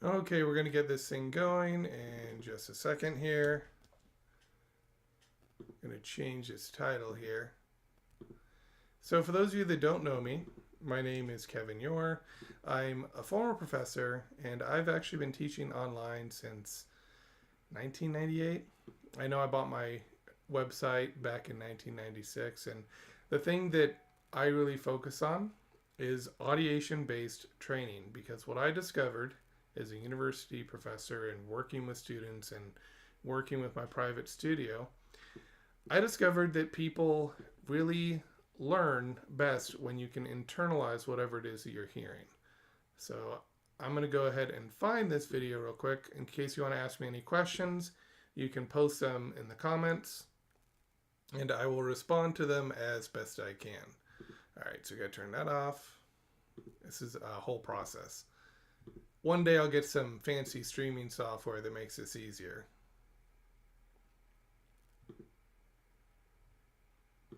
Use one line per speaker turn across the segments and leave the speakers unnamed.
Okay, we're going to get this thing going in just a second here. I'm going to change its title here. So for those of you that don't know me, my name is Kevin Ure. I'm a former professor, and I've actually been teaching online since 1998. I know I bought my website back in 1996, and the thing that I really focus on is audiation-based training, because what I discovered as a university professor and working with students and working with my private studio, I discovered that people really learn best when you can internalize whatever it is that you're hearing. So I'm going to go ahead and find this video real quick. In case you want to ask me any questions, you can post them in the comments and I will respond to them as best I can. All right, so we got to turn that off. This is a whole process. One day I'll get some fancy streaming software that makes this easier.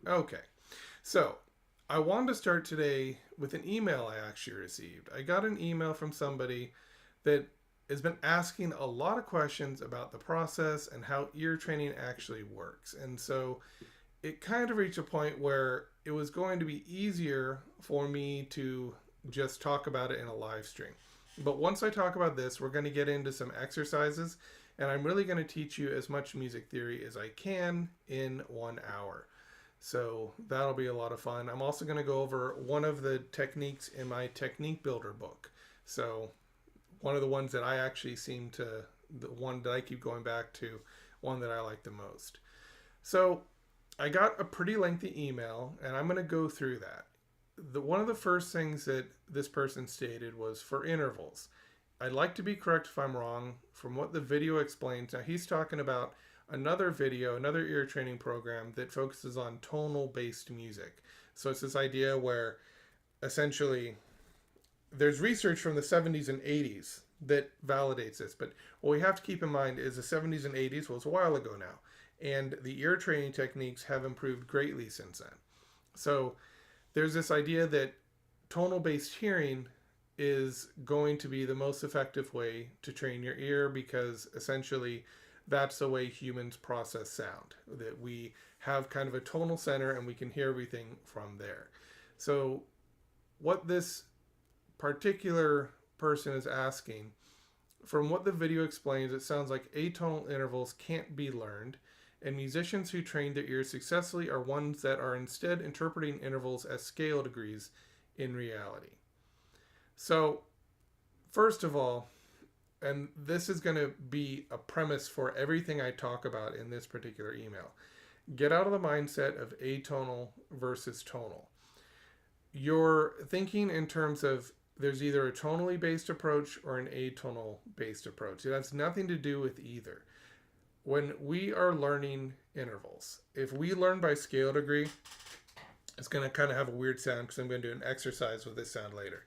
Okay, so I wanted to start today with an email I actually received. I got an email from somebody that has been asking a lot of questions about the process and how ear training actually works. And so it kind of reached a point where it was going to be easier for me to just talk about it in a live stream. But once I talk about this, we're going to get into some exercises, and I'm really going to teach you as much music theory as I can in 1 hour. So that'll be a lot of fun. I'm also going to go over one of the techniques in my technique builder book. So one of the ones that I actually the one that I keep going back to, one that I like the most. So I got a pretty lengthy email, and I'm going to go through that. One of the first things that this person stated was for intervals. I'd like to be correct if I'm wrong. From what the video explains, now he's talking about another video, another ear training program that focuses on tonal based music. So it's this idea where essentially there's research from the 70s and 80s that validates this. But what we have to keep in mind is the 70s and 80s was a while ago now. And the ear training techniques have improved greatly since then. So there's this idea that tonal based hearing is going to be the most effective way to train your ear, because essentially that's the way humans process sound, that we have kind of a tonal center and we can hear everything from there. So what this particular person is asking, from what the video explains, it sounds like atonal intervals can't be learned, and musicians who train their ears successfully are ones that are instead interpreting intervals as scale degrees in reality. So first of all, and this is going to be a premise for everything I talk about in this particular email, get out of the mindset of atonal versus tonal. You're thinking in terms of there's either a tonally based approach or an atonal based approach. It has nothing to do with either. When we are learning intervals, if we learn by scale degree, it's going to kind of have a weird sound because I'm going to do an exercise with this sound later.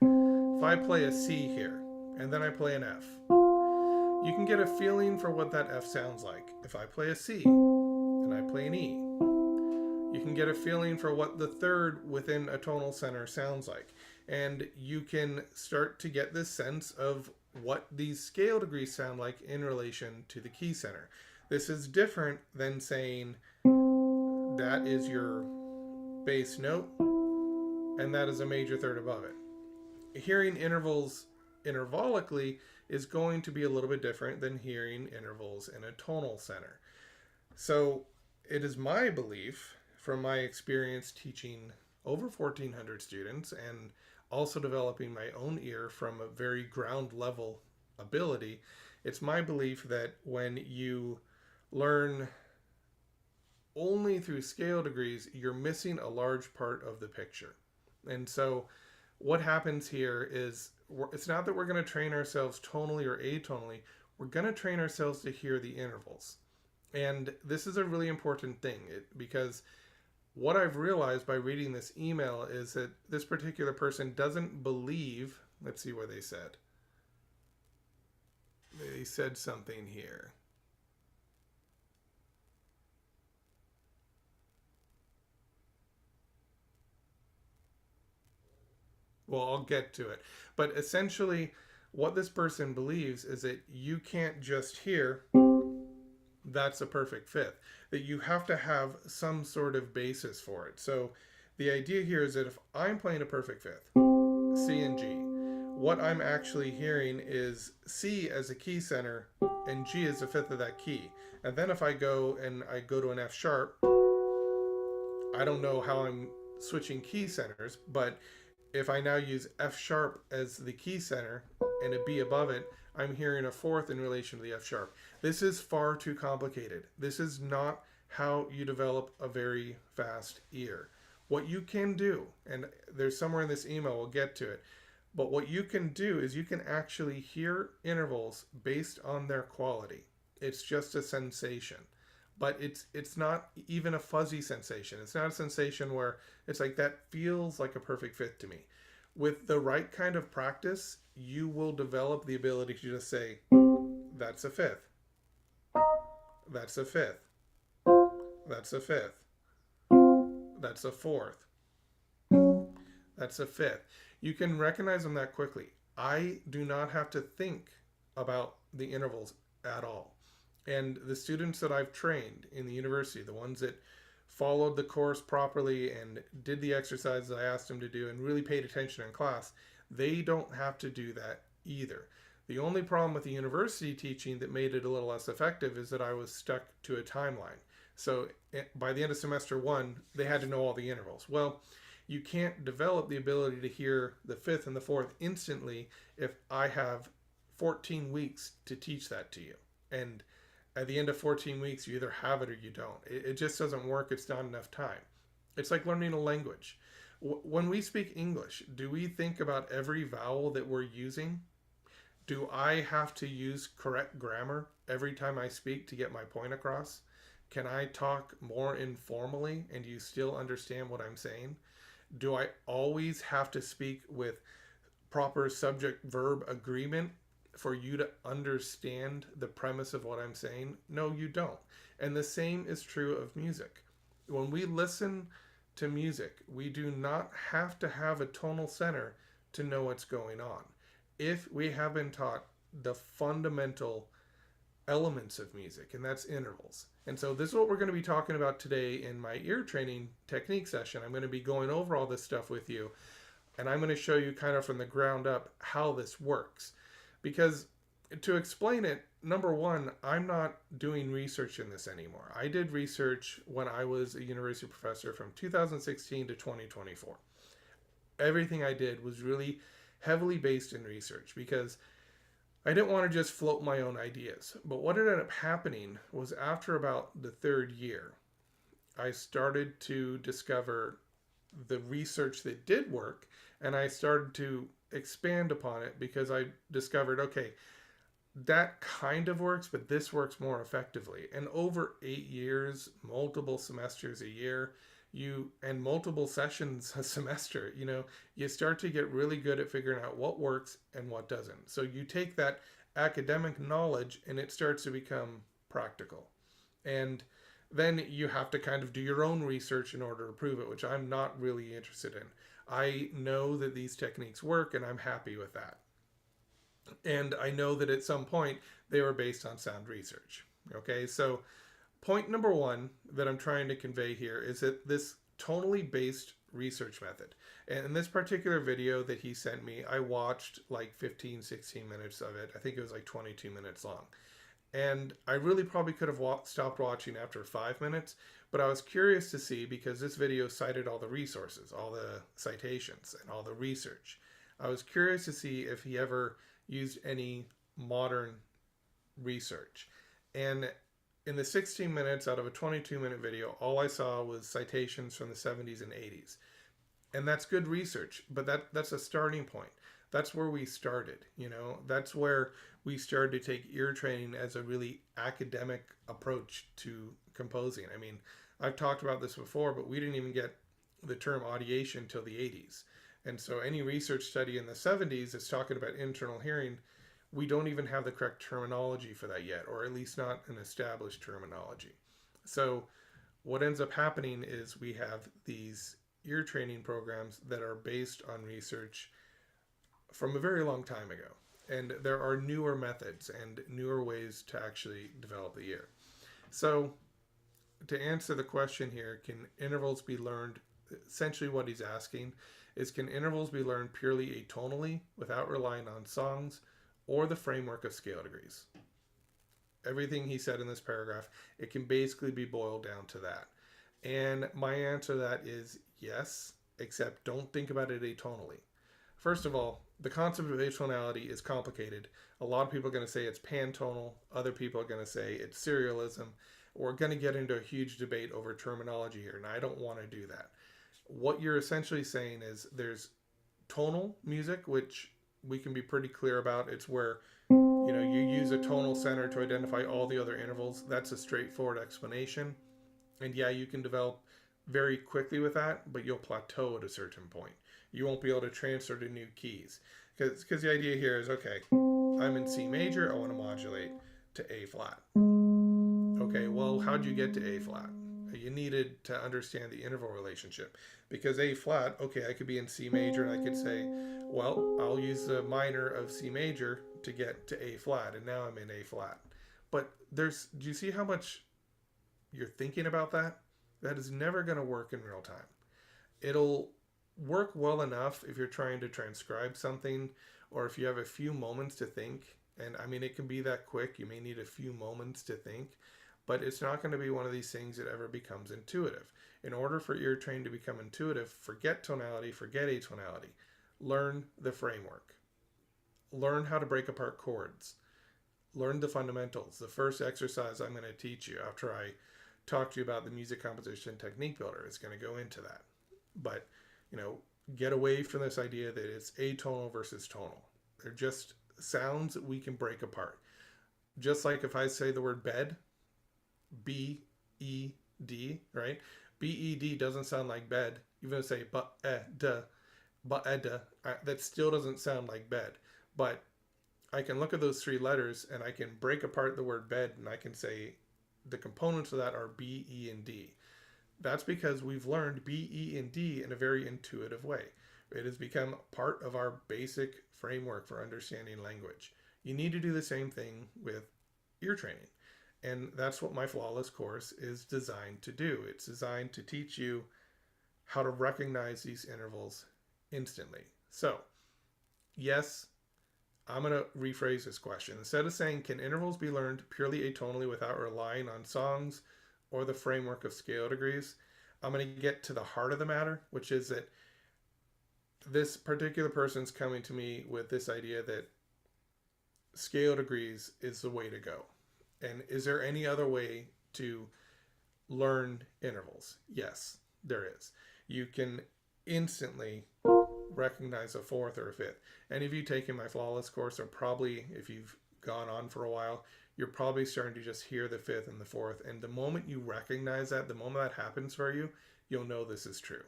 If I play a C here and then I play an F, you can get a feeling for what that F sounds like. If I play a C and I play an E, you can get a feeling for what the third within a tonal center sounds like. And you can start to get this sense of what these scale degrees sound like in relation to the key center. This is different than saying that is your bass note and that is a major third above it. Hearing intervals intervalically is going to be a little bit different than hearing intervals in a tonal center. So it is my belief, from my experience teaching over 1,400 students and also developing my own ear from a very ground level ability, it's my belief that when you learn only through scale degrees, you're missing a large part of the picture. And so what happens here is it's not that we're going to train ourselves tonally or atonally. We're going to train ourselves to hear the intervals. And this is a really important thing because what I've realized by reading this email is that this particular person doesn't believe, let's see what they said. They said something here. Well, I'll get to it. But essentially, What this person believes is that you can't just hear that's a perfect fifth, that you have to have some sort of basis for it. So the idea here is that if I'm playing a perfect fifth, C and G, what I'm actually hearing is C as a key center and G as a fifth of that key. And then if I go to an F sharp, I don't know how I'm switching key centers, but if I now use F sharp as the key center and a B above it, I'm hearing a fourth in relation to the F sharp. This is far too complicated. This is not how you develop a very fast ear. What you can do, and there's somewhere in this email, we'll get to it, but what you can do is you can actually hear intervals based on their quality. It's just a sensation. But it's not even a fuzzy sensation. It's not a sensation where it's like that feels like a perfect fifth to me. With the right kind of practice, you will develop the ability to just say, that's a fifth. That's a fifth. That's a fifth. That's a fourth. That's a fifth. You can recognize them that quickly. I do not have to think about the intervals at all. And the students that I've trained in the university, the ones that followed the course properly and did the exercises I asked them to do and really paid attention in class, they don't have to do that either. The only problem with the university teaching that made it a little less effective is that I was stuck to a timeline. So by the end of semester one, they had to know all the intervals. Well, you can't develop the ability to hear the fifth and the fourth instantly if I have 14 weeks to teach that to you. And at the end of 14 weeks, you either have it or you don't. It just doesn't work. It's not enough time. It's like learning a language. When we speak English, do we think about every vowel that we're using? Do I have to use correct grammar every time I speak to get my point across? Can I talk more informally and you still understand what I'm saying? Do I always have to speak with proper subject-verb agreement for you to understand the premise of what I'm saying? No, you don't. And the same is true of music. When we listen to music, we do not have to have a tonal center to know what's going on. If we have been taught the fundamental elements of music, and that's intervals. And so this is what we're going to be talking about today in my ear training technique session. I'm going to be going over all this stuff with you, and I'm going to show you kind of from the ground up how this works. Because to explain it, number one, I'm not doing research in this anymore. I did research when I was a university professor from 2016 to 2024. Everything I did was really heavily based in research because I didn't want to just float my own ideas. But what ended up happening was after about the third year, I started to discover the research that did work, and I started to expand upon it because I discovered, okay, that kind of works, but this works more effectively. And over 8 years, multiple semesters a year, and multiple sessions a semester, you start to get really good at figuring out what works and what doesn't. So you take that academic knowledge and it starts to become practical. And then you have to kind of do your own research in order to prove it, which I'm not really interested in. I know that these techniques work and I'm happy with that. And I know that at some point they were based on sound research. Okay, so point number one that I'm trying to convey here is that this tonally based research method. And in this particular video that he sent me, I watched like 15, 16 minutes of it. I think it was like 22 minutes long. And I really probably could have stopped watching after 5 minutes, but I was curious to see, because this video cited all the resources, all the citations, and all the research. I was curious to see if he ever used any modern research. And in the 16 minutes out of a 22-minute video, all I saw was citations from the 70s and 80s. And that's good research, but that's a starting point. That's where we started, That's where we started to take ear training as a really academic approach to composing. I mean, I've talked about this before, but we didn't even get the term audiation till the 80s. And so any research study in the 70s that's talking about internal hearing, we don't even have the correct terminology for that yet, or at least not an established terminology. So what ends up happening is we have these ear training programs that are based on research from a very long time ago. And there are newer methods and newer ways to actually develop the ear. So, to answer the question here, can intervals be learned? Essentially, what he's asking is, can intervals be learned purely atonally without relying on songs or the framework of scale degrees? Everything he said in this paragraph, it can basically be boiled down to that. And my answer to that is yes, except don't think about it atonally. First of all, the concept of atonality is complicated. A lot of people are going to say it's pantonal. Other people are going to say it's serialism. We're going to get into a huge debate over terminology here, and I don't want to do that. What you're essentially saying is there's tonal music, which we can be pretty clear about. It's where you use a tonal center to identify all the other intervals. That's a straightforward explanation. And yeah, you can develop very quickly with that, but you'll plateau at a certain point. You won't be able to transfer to new keys. Because the idea here is, okay, I'm in C major, I want to modulate to A flat. Okay, well, how'd you get to A flat? You needed to understand the interval relationship. Because A flat, okay, I could be in C major and I could say, well, I'll use the minor of C major to get to A flat, and now I'm in A flat. But do you see how much you're thinking about that? That is never going to work in real time. It'll work well enough if you're trying to transcribe something, or if you have a few moments to think. And I mean, it can be that quick. You may need a few moments to think, but it's not going to be one of these things that ever becomes intuitive. In order for ear training to become intuitive, forget tonality, forget atonality. Learn the framework. Learn how to break apart chords. Learn the fundamentals. The first exercise I'm going to teach you after I talk to you about the music composition technique builder is going to go into that. But, get away from this idea that it's atonal versus tonal. They're just sounds that we can break apart. Just like if I say the word bed, B-E-D, right? B-E-D doesn't sound like bed. Even if I say ba-eda, that still doesn't sound like bed. But I can look at those three letters and I can break apart the word bed, and I can say the components of that are B, E, and D. That's because we've learned B, E, and D in a very intuitive way. It has become part of our basic framework for understanding language. You need to do the same thing with ear training. And that's what my Flawless course is designed to do. It's designed to teach you how to recognize these intervals instantly. So, yes, I'm going to rephrase this question. Instead of saying, can intervals be learned purely atonally without relying on songs or the framework of scale degrees, I'm going to get to the heart of the matter, which is that this particular person's coming to me with this idea that scale degrees is the way to go. And is there any other way to learn intervals? Yes, there is. You can instantly recognize a fourth or a fifth. Any of you taking my Flawless course are probably, if you've gone on for a while, you're probably starting to just hear the fifth and the fourth. And the moment you recognize that, the moment that happens for you, you'll know this is true.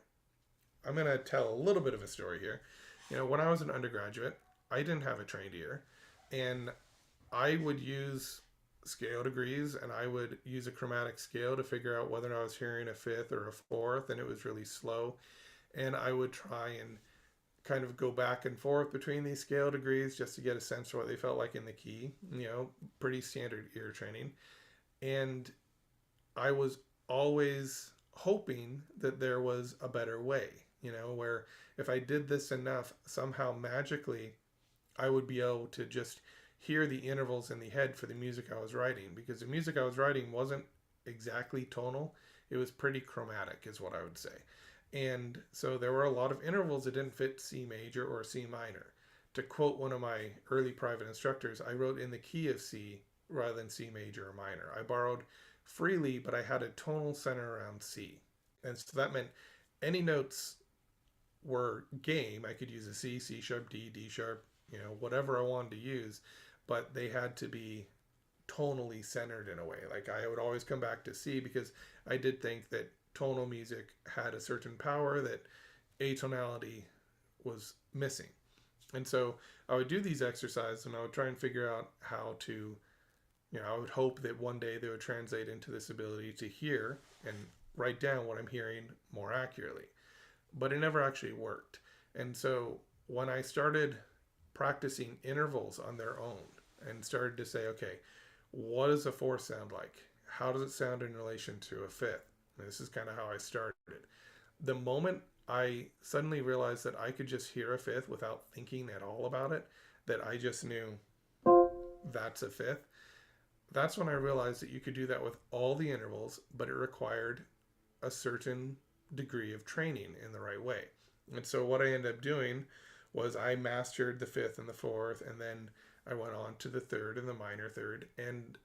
I'm going to tell a little bit of a story here. When I was an undergraduate, I didn't have a trained ear, and I would use scale degrees, and I would use a chromatic scale to figure out whether I was hearing a fifth or a fourth, and it was really slow. And I would try and kind of go back and forth between these scale degrees just to get a sense for what they felt like in the key, pretty standard ear training. And I was always hoping that there was a better way, where if I did this enough, somehow magically I would be able to just hear the intervals in the head for the music I was writing, because the music I was writing wasn't exactly tonal. It was pretty chromatic is what I would say. And so there were a lot of intervals that didn't fit C major or C minor. To quote one of my early private instructors, I wrote in the key of C rather than C major or minor. I borrowed freely, but I had a tonal center around C. And so that meant any notes were game. I could use a C, C sharp, D, D sharp, whatever I wanted to use, but they had to be tonally centered in a way. Like I would always come back to C because I did think that tonal music had a certain power that atonality was missing. And so I would do these exercises and I would try and figure out how to, I would hope that one day they would translate into this ability to hear and write down what I'm hearing more accurately. But it never actually worked. And so when I started practicing intervals on their own and started to say, okay, what does a fourth sound like? How does it sound in relation to a fifth? And this is kind of how I started. The moment I suddenly realized that I could just hear a fifth without thinking at all about it, that I just knew that's a fifth, that's when I realized that you could do that with all the intervals, but it required a certain degree of training in the right way. And so what I ended up doing was I mastered the fifth and the fourth, and then I went on to the third and the minor third, and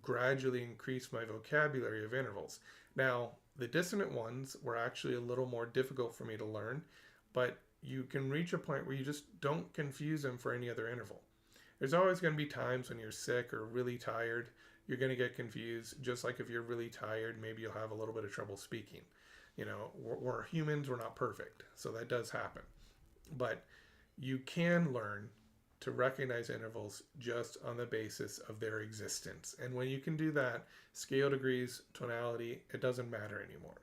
gradually increased my vocabulary of intervals. Now, the dissonant ones were actually a little more difficult for me to learn, but you can reach a point where you just don't confuse them for any other interval. There's always going to be times when you're sick or really tired. You're going to get confused. Just like if you're really tired, maybe you'll have a little bit of trouble speaking. You know, we're humans, we're not perfect. So that does happen. But you can learn to recognize intervals just on the basis of their existence. And when you can do that, scale degrees, tonality, it doesn't matter anymore.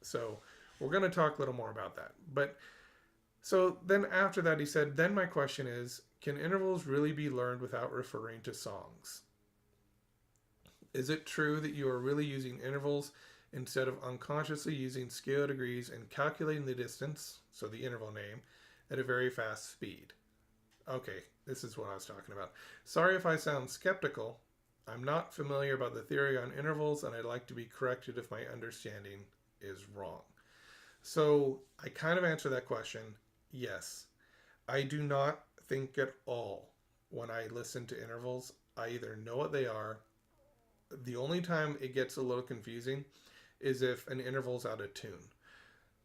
So we're going to talk a little more about that. But so then after that, he said, then my question is, can intervals really be learned without referring to songs? Is it true that you are really using intervals instead of unconsciously using scale degrees and calculating the distance, so the interval name, at a very fast speed? Okay, this is what I was talking about. Sorry if I sound skeptical. I'm not familiar about the theory on intervals, and I'd like to be corrected if my understanding is wrong. So I kind of answer that question. Yes, I do not think at all when I listen to intervals. I either know what they are. The only time it gets a little confusing is if an interval's out of tune.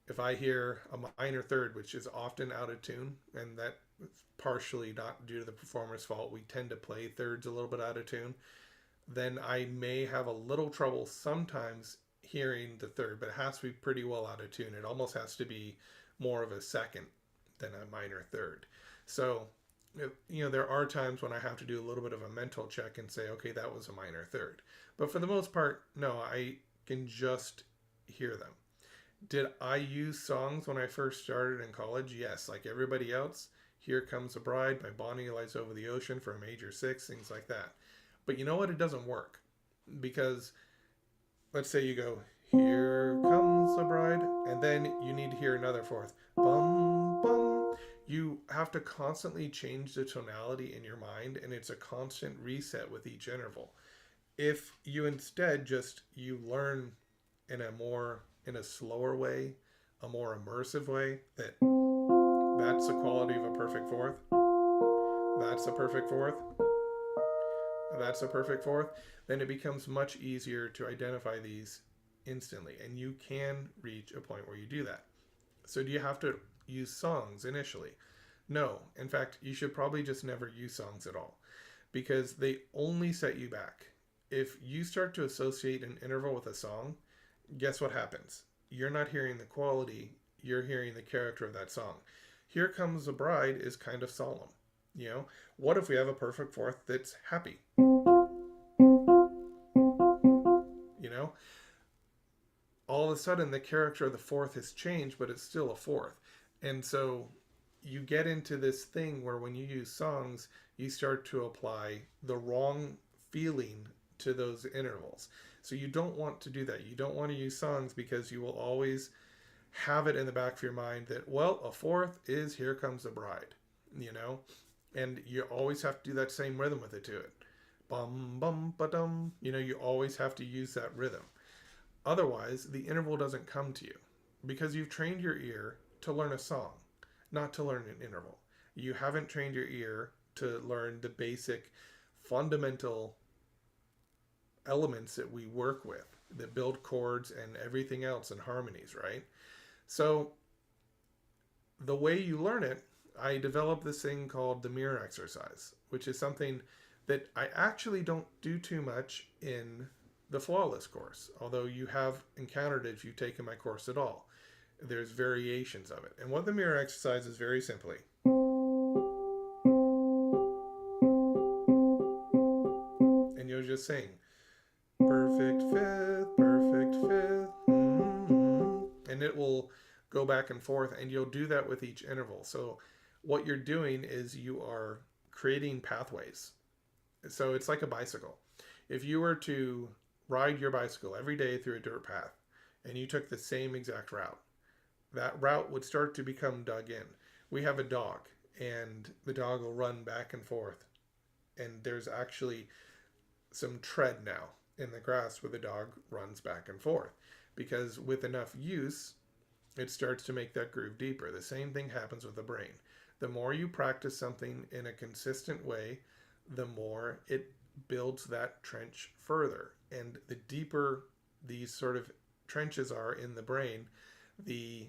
If I hear a minor third, which is often out of tune, and that's partially not due to the performer's fault, we tend to play thirds a little bit out of tune, then I may have a little trouble sometimes hearing the third, but it has to be pretty well out of tune. It almost has to be more of a second than a minor third. So, you know, there are times when I have to do a little bit of a mental check and say, okay, that was a minor third. But for the most part, no, I can just hear them. Did I use songs when I first started in college? Yes, like everybody else. Here Comes the Bride by Bonnie Lies Over the Ocean for a major six, things like that. But you know what? It doesn't work. Because let's say you go, Here Comes the Bride, and then you need to hear another fourth. Bum, bum. You have to constantly change the tonality in your mind, and it's a constant reset with each interval. If you instead you learn in a slower way, a more immersive way, that's the quality of a perfect fourth. That's a perfect fourth. That's a perfect fourth. Then it becomes much easier to identify these instantly, and you can reach a point where you do that. So do you have to use songs initially? No. In fact, you should probably just never use songs at all, because they only set you back. If you start to associate an interval with a song, guess what happens? You're not hearing the quality, you're hearing the character of that song. Here Comes the Bride is kind of solemn. You know, what if we have a perfect fourth that's happy? You know, all of a sudden the character of the fourth has changed, but it's still a fourth. And so you get into this thing where when you use songs, you start to apply the wrong feeling to those intervals. So you don't want to do that. You don't want to use songs, because you will always have it in the back of your mind that, well, a fourth is Here Comes the Bride, you know, and you always have to do that same rhythm with it to it. Bum, bum, ba-dum. You know, you always have to use that rhythm. Otherwise, the interval doesn't come to you, because you've trained your ear to learn a song, not to learn an interval. You haven't trained your ear to learn the basic fundamental elements that we work with that build chords and everything else and harmonies, right? So the way you learn it, I developed this thing called the mirror exercise, which is something that I actually don't do too much in the Flawless course, although you have encountered it if you've taken my course at all. There's variations of it. And what the mirror exercise is, very simply, and you'll just sing perfect fifth, perfect fifth, and it will go back and forth, and you'll do that with each interval. So what you're doing is you are creating pathways. So it's like a bicycle. If you were to ride your bicycle every day through a dirt path and you took the same exact route, that route would start to become dug in. We have a dog, and the dog will run back and forth. And there's actually some tread now in the grass where the dog runs back and forth. Because with enough use, it starts to make that groove deeper. The same thing happens with the brain. The more you practice something in a consistent way, the more it builds that trench further. And the deeper these sort of trenches are in the brain, the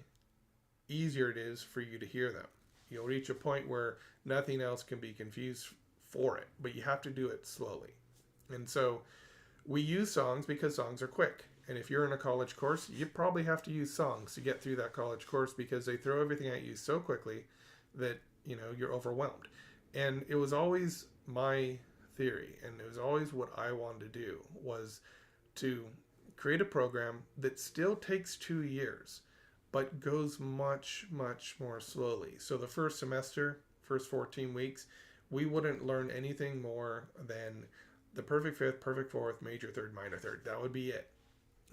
easier it is for you to hear them. You'll reach a point where nothing else can be confused for it, but you have to do it slowly. And so we use songs because songs are quick. And if you're in a college course, you probably have to use songs to get through that college course because they throw everything at you so quickly that, you're overwhelmed. And it was always my theory, and it was always what I wanted to do, was to create a program that still takes 2 years, but goes much, much more slowly. So the first semester, first 14 weeks, we wouldn't learn anything more than the perfect fifth, perfect fourth, major third, minor third. That would be it.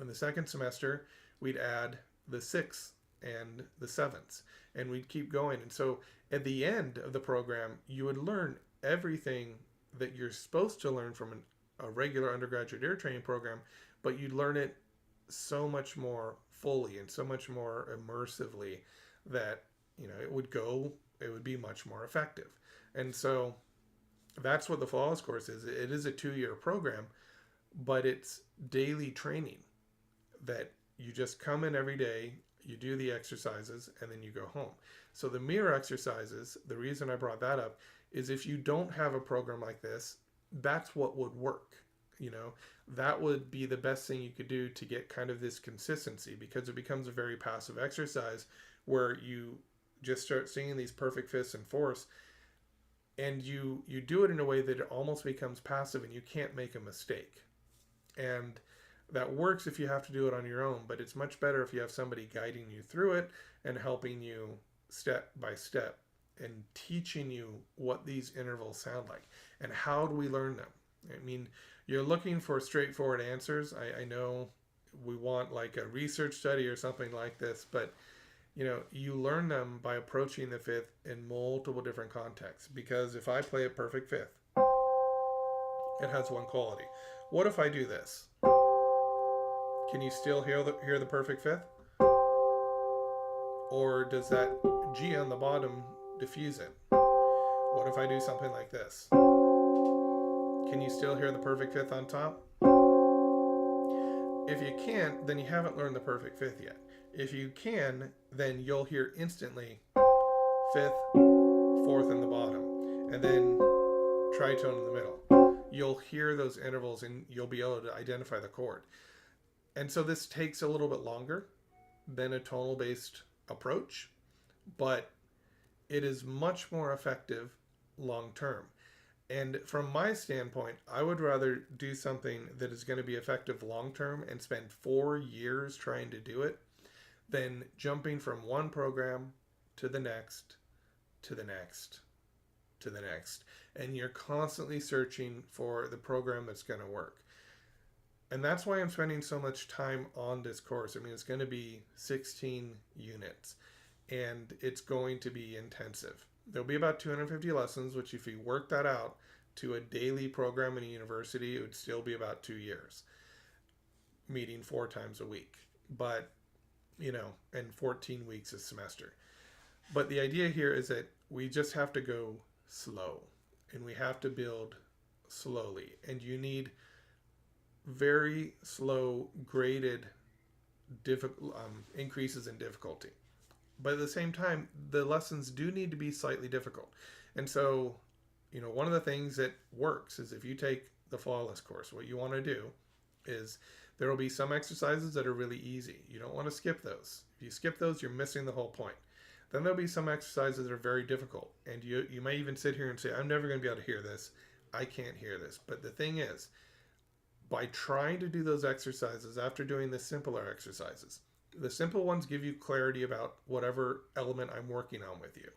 In the second semester, we'd add the sixths and the sevenths, and we'd keep going. And so at the end of the program, you would learn everything that you're supposed to learn from a regular undergraduate ear training program, but you'd learn it so much more fully and so much more immersively that, it would be much more effective. And so that's what the Flawless course is. It is a 2-year program, but it's daily training that you just come in every day, you do the exercises, and then you go home. So the mirror exercises, the reason I brought that up is if you don't have a program like this, that's what would work. That would be the best thing you could do to get kind of this consistency, because it becomes a very passive exercise where you just start singing these perfect fifths and fourths, and you do it in a way that it almost becomes passive and you can't make a mistake. And that works if you have to do it on your own, but it's much better if you have somebody guiding you through it and helping you step by step and teaching you what these intervals sound like and how do we learn them. I mean, you're looking for straightforward answers. I know we want like a research study or something like this, but you learn them by approaching the fifth in multiple different contexts. Because if I play a perfect fifth, it has one quality. What if I do this? Can you still hear the perfect fifth? Or does that G on the bottom diffuse it? What if I do something like this? Can you still hear the perfect fifth on top? If you can't, then you haven't learned the perfect fifth yet. If you can, then you'll hear instantly fifth, fourth in the bottom, and then tritone in the middle. You'll hear those intervals and you'll be able to identify the chord. And so this takes a little bit longer than a tonal based approach, but it is much more effective long term. And from my standpoint, I would rather do something that is going to be effective long term and spend 4 years trying to do it than jumping from one program to the next, to the next, to the next. And you're constantly searching for the program that's going to work. And that's why I'm spending so much time on this course. I mean, it's going to be 16 units, and it's going to be intensive. There'll be about 250 lessons, which if you work that out to a daily program in a university, it would still be about 2 years, meeting 4 times a week. But, and 14 weeks a semester. But the idea here is that we just have to go slow, and we have to build slowly. And you need very slow graded increases in difficulty. But at the same time, the lessons do need to be slightly difficult. And so, one of the things that works is if you take the Flawless course, what you want to do is there will be some exercises that are really easy. You don't want to skip those. If you skip those, you're missing the whole point. Then there'll be some exercises that are very difficult. And you may even sit here and say, I'm never going to be able to hear this. I can't hear this. But the thing is, by trying to do those exercises after doing the simpler exercises, the simple ones give you clarity about whatever element I'm working on with you.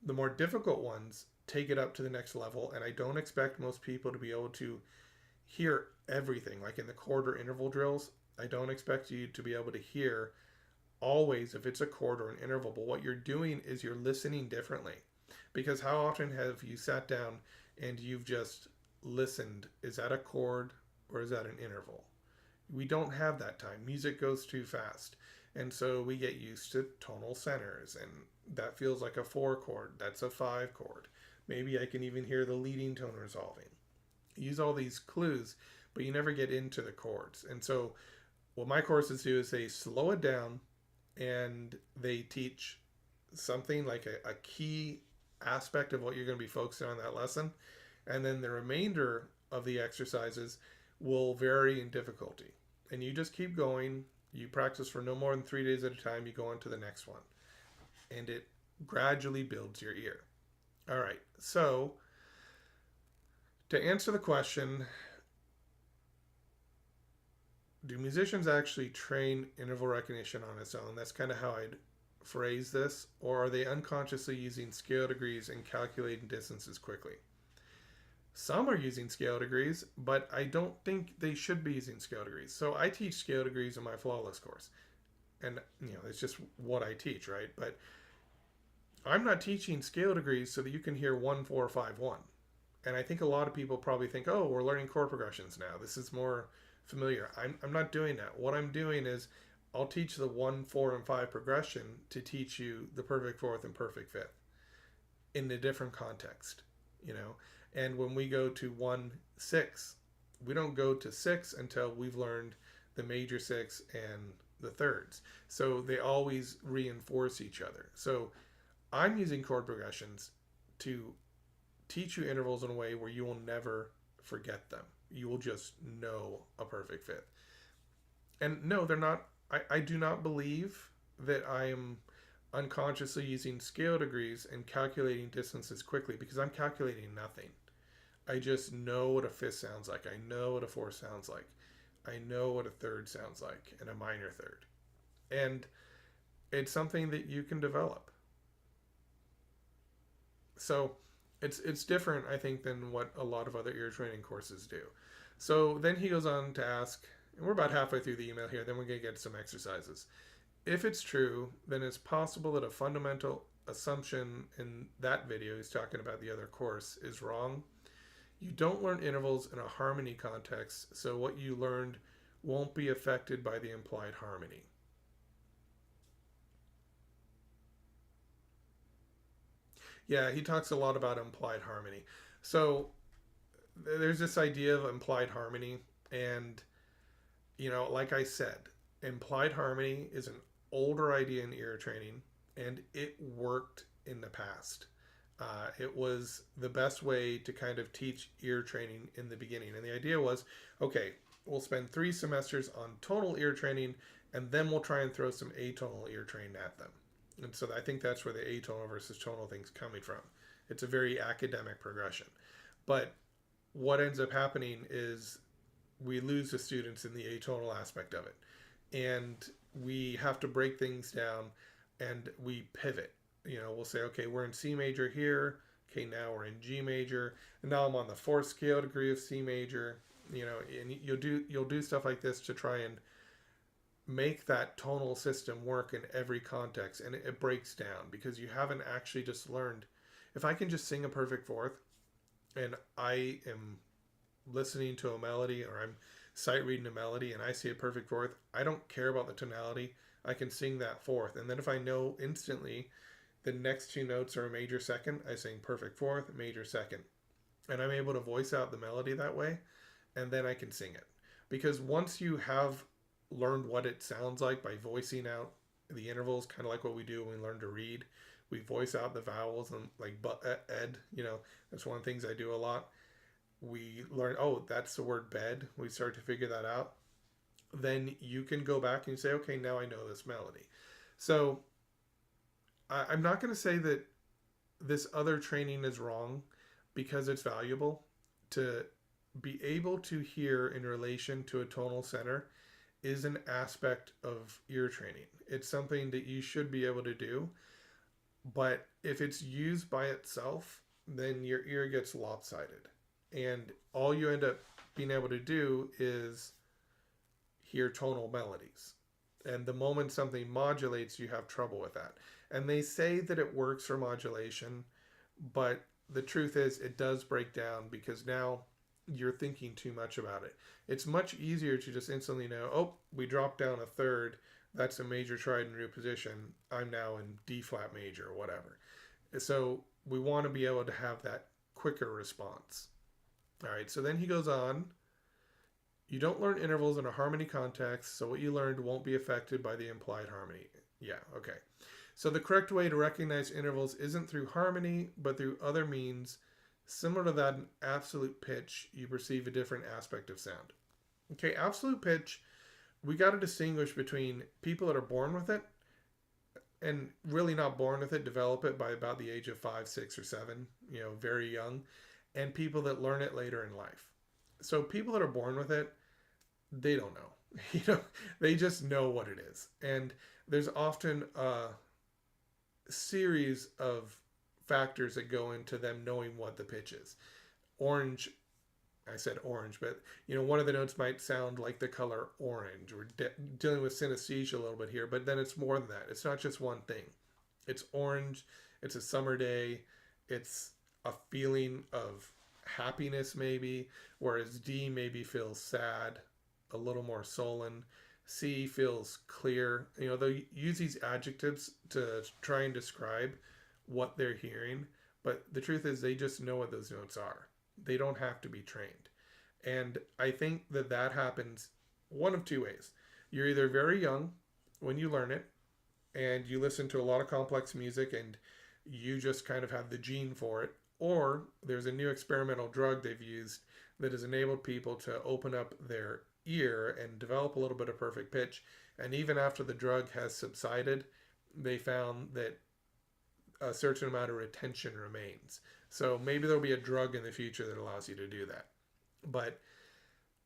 The more difficult ones take it up to the next level, and I don't expect most people to be able to hear everything. Like in the chord or interval drills, I don't expect you to be able to hear always if it's a chord or an interval, but what you're doing is you're listening differently. Because how often have you sat down and you've just listened? Is that a chord or is that an interval? We don't have that time. Music goes too fast. And so we get used to tonal centers, and that feels like a 4 chord. That's a 5 chord. Maybe I can even hear the leading tone resolving. Use all these clues, but you never get into the chords. And so what my courses do is they slow it down and they teach something like a key aspect of what you're going to be focusing on that lesson. And then the remainder of the exercises will vary in difficulty. And you just keep going. You practice for no more than 3 days at a time. You go on to the next one. And it gradually builds your ear. All right. So to answer the question, do musicians actually train interval recognition on its own? That's kind of how I'd phrase this. Or are they unconsciously using scale degrees and calculating distances quickly? Some are using scale degrees, but I don't think they should be using scale degrees. So I teach scale degrees in my Flawless course. And, it's just what I teach, right? But I'm not teaching scale degrees so that you can hear 1, 4, 5, 1. And I think a lot of people probably think, oh, we're learning chord progressions now. This is more familiar. I'm not doing that. What I'm doing is I'll teach the 1, 4, and 5 progression to teach you the perfect fourth and perfect fifth in a different context, And when we go to 1, 6, we don't go to 6 until we've learned the major 6 and the thirds. So they always reinforce each other. So I'm using chord progressions to teach you intervals in a way where you will never forget them. You will just know a perfect fifth. And no, they're not. I do not believe that I am unconsciously using scale degrees and calculating distances quickly, because I'm calculating nothing. I just know what a fifth sounds like. I know what a fourth sounds like. I know what a third sounds like, and a minor third. And it's something that you can develop. So it's different, I think, than what a lot of other ear training courses do. So then he goes on to ask, and we're about halfway through the email here, then we're going to get some exercises. If it's true, then it's possible that a fundamental assumption in that video, he's talking about the other course, is wrong. You don't learn intervals in a harmony context, so what you learned won't be affected by the implied harmony. Yeah, he talks a lot about implied harmony. So there's this idea of implied harmony, and like I said, implied harmony is an older idea in ear training, and it worked in the past. It was the best way to kind of teach ear training in the beginning. And the idea was, okay, we'll spend 3 semesters on tonal ear training, and then we'll try and throw some atonal ear training at them. And so I think that's where the atonal versus tonal thing's coming from. It's a very academic progression. But what ends up happening is we lose the students in the atonal aspect of it. And we have to break things down, and we pivot. We'll say, okay, we're in C major here. Okay, now we're in G major. And now I'm on the 4th scale degree of C major. And you'll do stuff like this to try and make that tonal system work in every context, and it breaks down because you haven't actually just learned. If I can just sing a perfect fourth and I am listening to a melody, or I'm sight reading a melody and I see a perfect fourth, I don't care about the tonality. I can sing that fourth, and then if I know instantly the next 2 notes are a major second, I sing perfect fourth, major second, and I'm able to voice out the melody that way, and then I can sing it. Because once you have learned what it sounds like by voicing out the intervals, kind of like what we do when we learn to read, we voice out the vowels, and like ed, that's one of the things I do a lot. We learn, oh, that's the word bed. We start to figure that out. Then you can go back and say, okay, now I know this melody. So I'm not going to say that this other training is wrong, because it's valuable to be able to hear in relation to a tonal center is an aspect of ear training. It's something that you should be able to do. But if it's used by itself, then your ear gets lopsided. And all you end up being able to do is hear tonal melodies. And the moment something modulates, you have trouble with that. And they say that it works for modulation, but the truth is it does break down because now you're thinking too much about it. It's much easier to just instantly know, oh, we dropped down a third. That's a major tried and true position. I'm now in D flat major or whatever. So we want to be able to have that quicker response. All right, so then he goes on. You don't learn intervals in a harmony context, so what you learned won't be affected by the implied harmony. Yeah, okay. So the correct way to recognize intervals isn't through harmony, but through other means. Similar to that in absolute pitch, you perceive a different aspect of sound. Okay, absolute pitch, we got to distinguish between people that are born with it and really not born with it, develop it by about the age of 5, 6, or 7, very young, and people that learn it later in life. So people that are born with it, they don't know. They just know what it is. And there's often a series of factors that go into them knowing what the pitch is. Orange, I said orange, but one of the notes might sound like the color orange. We're dealing with synesthesia a little bit here, but then it's more than that. It's not just one thing. It's orange. It's a summer day. It's a feeling of happiness maybe, whereas D maybe feels sad, a little more sullen. C feels clear. They use these adjectives to try and describe what they're hearing, but the truth is they just know what those notes are. They don't have to be trained. And I think that happens one of two ways. You're either very young when you learn it and you listen to a lot of complex music and you just kind of have the gene for it, or there's a new experimental drug they've used that has enabled people to open up their ear and develop a little bit of perfect pitch. And even after the drug has subsided, they found that a certain amount of retention remains. So maybe there'll be a drug in the future that allows you to do that. But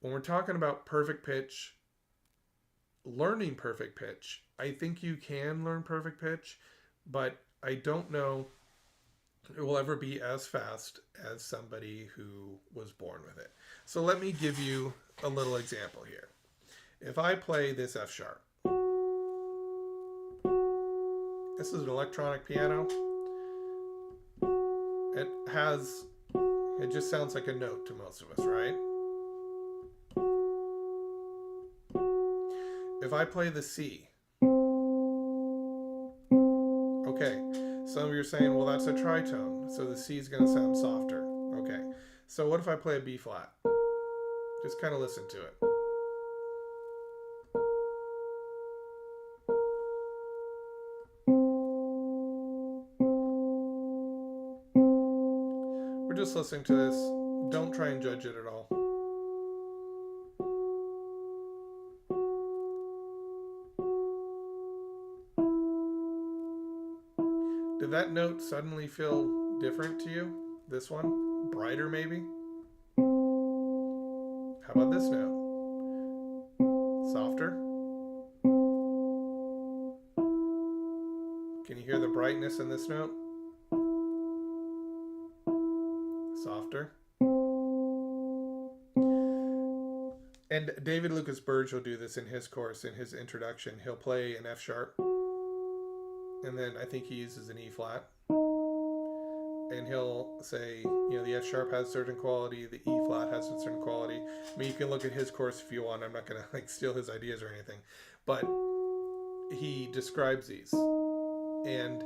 when we're talking about perfect pitch, learning perfect pitch, I think you can learn perfect pitch, but I don't know it will ever be as fast as somebody who was born with it. So let me give you a little example here. If I play this F sharp, this is an electronic piano. It just sounds like a note to most of us, right? If I play the C, okay, some of you are saying, well, that's a tritone, so the C is going to sound softer. Okay, so what if I play a B flat? Just kind of listen to it. We're just listening to this. Don't try and judge it at all. Did that note suddenly feel different to you? This one? Brighter maybe? How about this note? Softer? Can you hear the brightness in this note? Softer? And David Lucas Burge will do this in his course, in his introduction. He'll play an F sharp, and then I think he uses an E flat. And he'll say, the F sharp has a certain quality, the E flat has a certain quality. I mean, you can look at his course if you want. I'm not going to steal his ideas or anything. But he describes these. And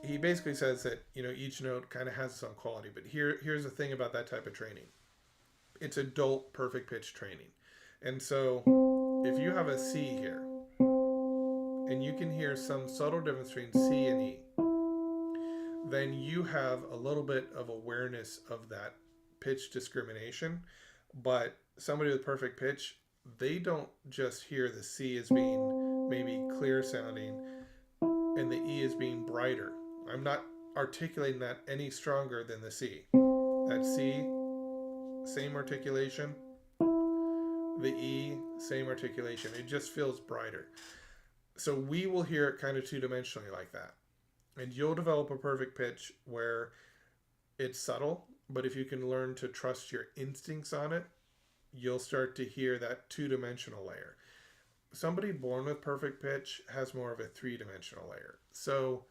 he basically says that, each note kind of has its own quality. But here's the thing about that type of training. It's adult perfect pitch training. And so if you have a C here, and you can hear some subtle difference between C and E, then you have a little bit of awareness of that pitch discrimination. But somebody with perfect pitch, they don't just hear the C as being maybe clear sounding and the E as being brighter. I'm not articulating that any stronger than the C. That C, same articulation. The E, same articulation. It just feels brighter. So we will hear it kind of two-dimensionally like that. And you'll develop a perfect pitch where it's subtle, but if you can learn to trust your instincts on it, you'll start to hear that two-dimensional layer. Somebody born with perfect pitch has more of a three-dimensional layer. So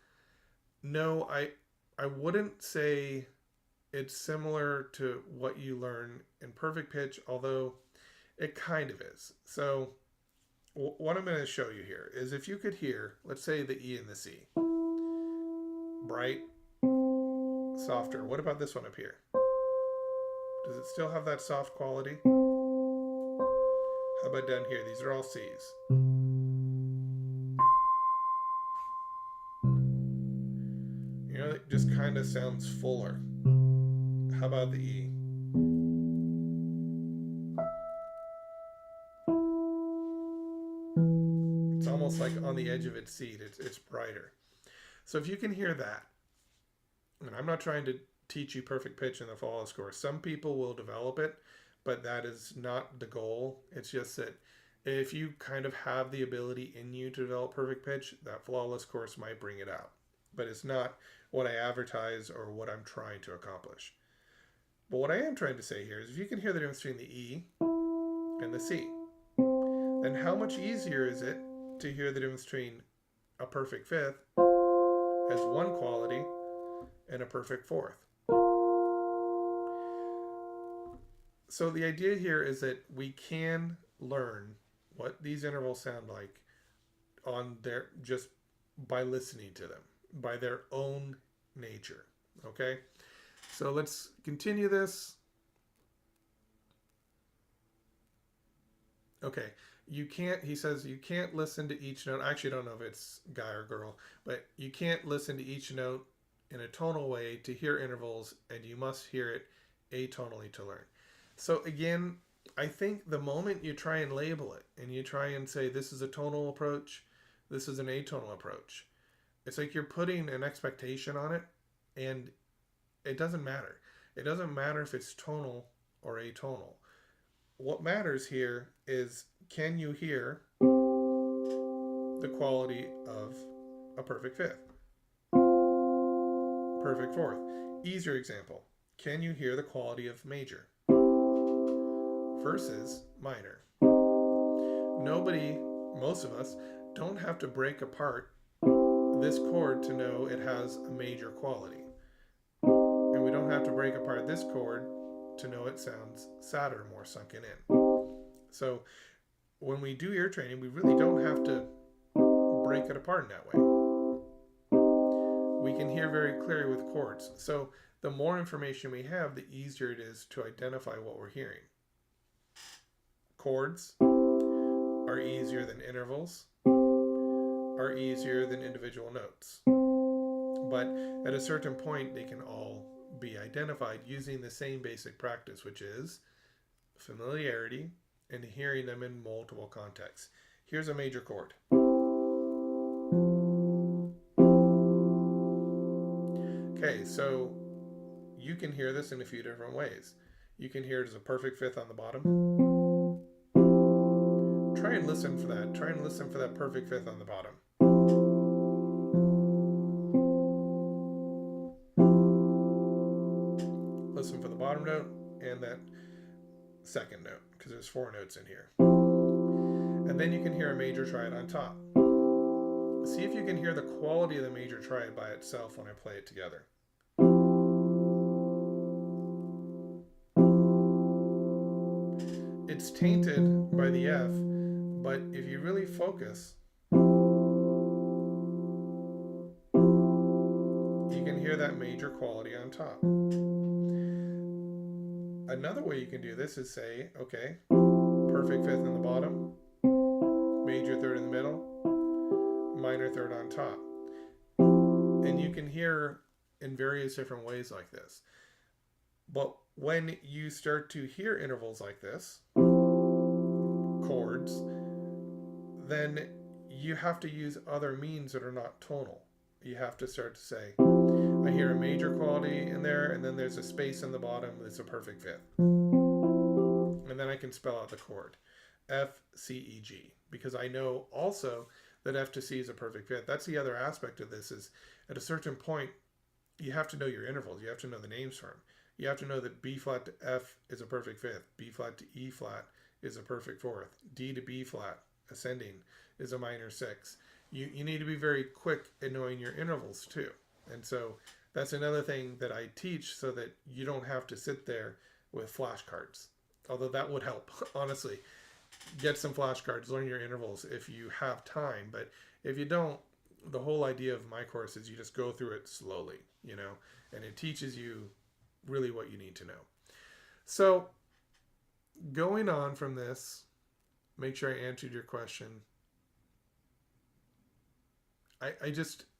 no, I wouldn't say it's similar to what you learn in perfect pitch, although it kind of is. So what I'm going to show you here is if you could hear, let's say the E and the C, bright, softer. What about this one up here? Does it still have that soft quality? How about down here? These are all C's. You know, it just kind of sounds fuller. How about the E? It's almost like on the edge of its seat. It's brighter. So if you can hear that, and I'm not trying to teach you perfect pitch in the flawless course. Some people will develop it, but that is not the goal. It's just that if you kind of have the ability in you to develop perfect pitch, that flawless course might bring it out. But it's not what I advertise or what I'm trying to accomplish. But what I am trying to say here is if you can hear the difference between the E and the C, then how much easier is it to hear the difference between a perfect fifth as one quality and a perfect fourth? So the idea here is that we can learn what these intervals sound like on their just by listening to them, by their own nature. Okay? So let's continue this. Okay. He says you can't listen to each note. I actually don't know if it's guy or girl, but you can't listen to each note in a tonal way to hear intervals, and you must hear it atonally to learn. So again, I think the moment you try and label it and you try and say this is a tonal approach, this is an atonal approach, it's like you're putting an expectation on it, and it doesn't matter. It doesn't matter if it's tonal or atonal. What matters here is, can you hear the quality of a perfect fifth, perfect fourth? Easier example. Can you hear the quality of major versus minor? Most of us, don't have to break apart this chord to know it has a major quality. And we don't have to break apart this chord to know it sounds sadder, more sunken in. So when we do ear training, we really don't have to break it apart in that way. We can hear very clearly with chords. So the more information we have, the easier it is to identify what we're hearing. Chords are easier than intervals, are easier than individual notes. But at a certain point, they can all be identified using the same basic practice, which is familiarity and hearing them in multiple contexts. Here's a major chord. Okay, so you can hear this in a few different ways. You can hear it as a perfect fifth on the bottom. Try and listen for that. Try and listen for that perfect fifth on the bottom. Listen for the bottom note and that second note, because there's 4 notes in here. And then you can hear a major triad on top. See if you can hear the quality of the major triad by itself when I play it together. It's tainted by the F, but if you really focus, you can hear that major quality on top. Another way you can do this is say, okay, perfect fifth in the bottom, major third in the middle, minor third on top. And you can hear in various different ways like this. But when you start to hear intervals like this, chords, then you have to use other means that are not tonal. You have to start to say, I hear a major quality in there, and then there's a space in the bottom that's a perfect fifth. And then I can spell out the chord, F, C, E, G. Because I know also that F to C is a perfect fifth. That's the other aspect of this is at a certain point, you have to know your intervals. You have to know the names for them. You have to know that B flat to F is a perfect fifth. B flat to E flat is a perfect fourth. D to B flat, ascending, is a minor sixth. You need to be very quick at knowing your intervals too. And so that's another thing that I teach so that you don't have to sit there with flashcards. Although that would help, honestly. Get some flashcards, learn your intervals if you have time. But if you don't, the whole idea of my course is you just go through it slowly, and it teaches you really what you need to know. So going on from this, make sure I answered your question.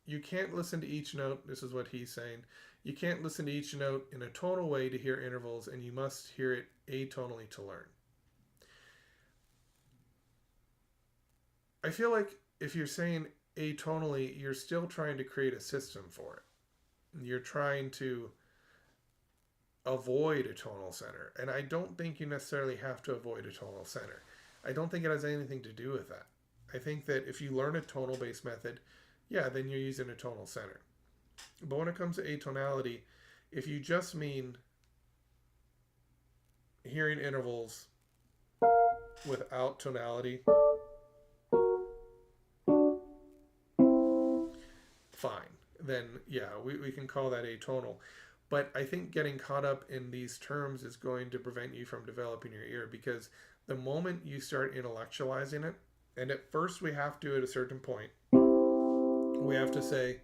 You can't listen to each note. This is what he's saying. You can't listen to each note in a tonal way to hear intervals, and you must hear it atonally to learn. I feel like if you're saying atonally, you're still trying to create a system for it. You're trying to avoid a tonal center. And I don't think you necessarily have to avoid a tonal center. I don't think it has anything to do with that. I think that if you learn a tonal-based method, yeah, then you're using a tonal center. But when it comes to atonality, if you just mean hearing intervals without tonality, fine. Then, yeah, we can call that atonal. But I think getting caught up in these terms is going to prevent you from developing your ear, because the moment you start intellectualizing it, and at first we have to, at a certain point, we have to say,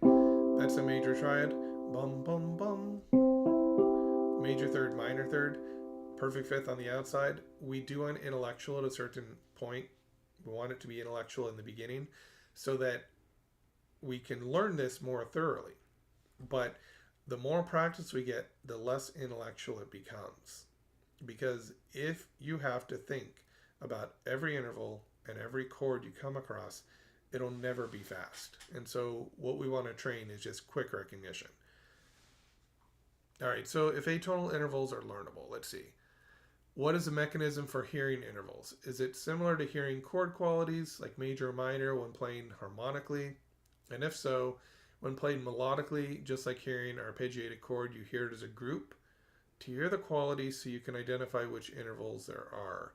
that's a major triad, bum, bum, bum, major third, minor third, perfect fifth on the outside. We do an intellectual at a certain point. We want it to be intellectual in the beginning so that we can learn this more thoroughly. But the more practice we get, the less intellectual it becomes. Because if you have to think about every interval and every chord you come across, it'll never be fast. And so what we want to train is just quick recognition. All right, so if atonal intervals are learnable, let's see. What is the mechanism for hearing intervals? Is it similar to hearing chord qualities like major or minor when playing harmonically? And if so, when played melodically, just like hearing an arpeggiated chord, you hear it as a group to hear the qualities so you can identify which intervals there are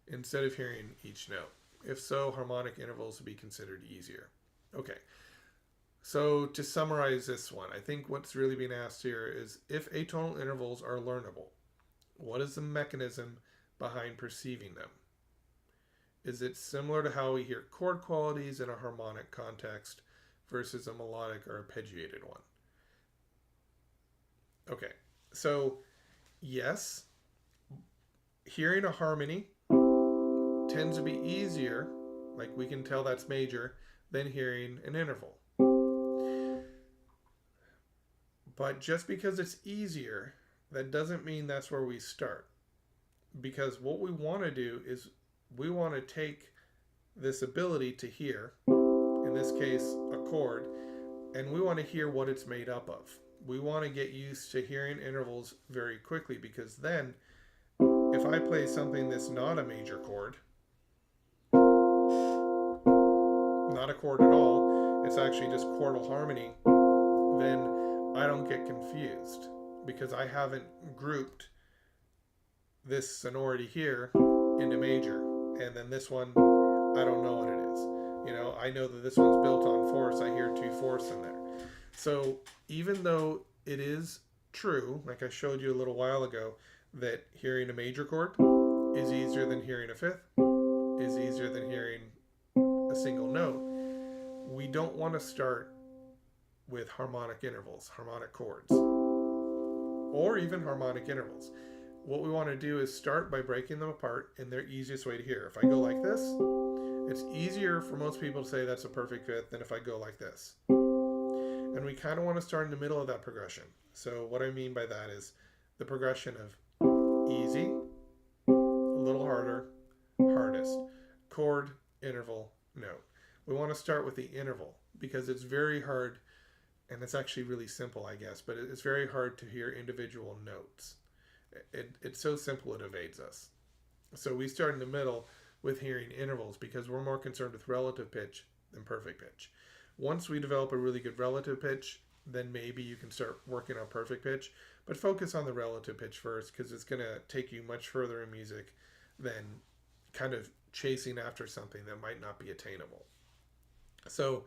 instead of hearing each note. If so, harmonic intervals would be considered easier. Okay, so to summarize this one, I think what's really being asked here is if atonal intervals are learnable, what is the mechanism behind perceiving them? Is it similar to how we hear chord qualities in a harmonic context versus a melodic or arpeggiated one? Okay, so yes, hearing a harmony tends to be easier, like we can tell that's major, than hearing an interval. But just because it's easier, that doesn't mean that's where we start. Because what we want to do is we want to take this ability to hear, in this case a chord, and we want to hear what it's made up of. We want to get used to hearing intervals very quickly, because then if I play something that's not a major chord, not a chord at all, it's actually just chordal harmony, then I don't get confused because I haven't grouped this sonority here into major, and then this one, I don't know what it is. I know that this one's built on fourths. I hear 2/4 in there. So even though it is true, like I showed you a little while ago, that hearing a major chord is easier than hearing a fifth, is easier than hearing a single note, we don't want to start with harmonic intervals, harmonic chords, or even harmonic intervals. What we want to do is start by breaking them apart in their easiest way to hear. If I go like this, it's easier for most people to say that's a perfect fifth than if I go like this. And we kind of want to start in the middle of that progression. So what I mean by that is the progression of easy, a little harder, hardest, chord, interval, note. We want to start with the interval because it's very hard, and it's actually really simple, I guess, but it's very hard to hear individual notes. It's so simple it evades us. So we start in the middle with hearing intervals because we're more concerned with relative pitch than perfect pitch. Once we develop a really good relative pitch, then maybe you can start working on perfect pitch, but focus on the relative pitch first, because it's going to take you much further in music than kind of chasing after something that might not be attainable. So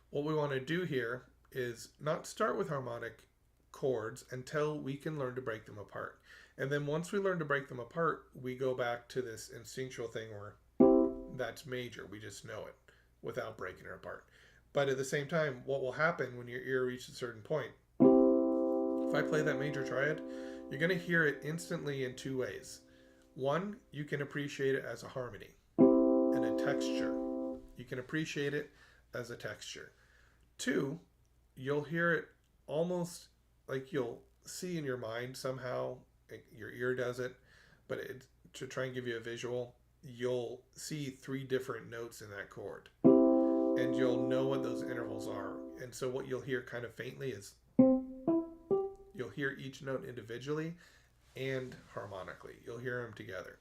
what we want to do here is not start with harmonic chords until we can learn to break them apart. And then once we learn to break them apart, we go back to this instinctual thing where that's major. We just know it without breaking it apart. But at the same time, what will happen when your ear reaches a certain point? If I play that major triad, you're going to hear it instantly in two ways. One, you can appreciate it as a harmony and a texture. You can appreciate it as a texture. Two, you'll hear it almost like you'll see in your mind somehow, your ear does it, but to try and give you a visual, you'll see three different notes in that chord, and you'll know what those intervals are. And so what you'll hear kind of faintly is, you'll hear each note individually and harmonically. You'll hear them together.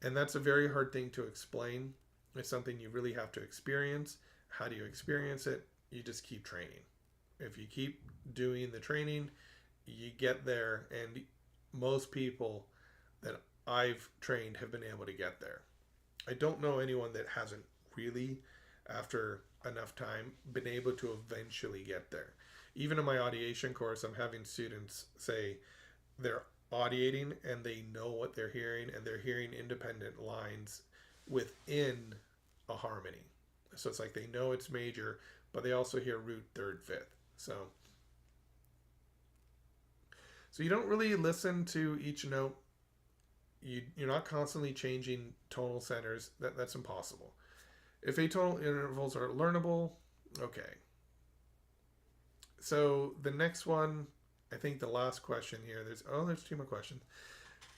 And that's a very hard thing to explain. It's something you really have to experience. How do you experience it? You just keep training. If you keep doing the training, you get there, and most people that I've trained have been able to get there. I don't know anyone that hasn't really, after enough time, been able to eventually get there. Even in my audiation course, I'm having students say they're audiating and they know what they're hearing, and they're hearing independent lines within a harmony. So it's like they know it's major, but they also hear root, third, fifth. So you don't really listen to each note. You're not constantly changing tonal centers. That's impossible. If atonal intervals are learnable, okay. So the next one, I think the last question here, there's two more questions.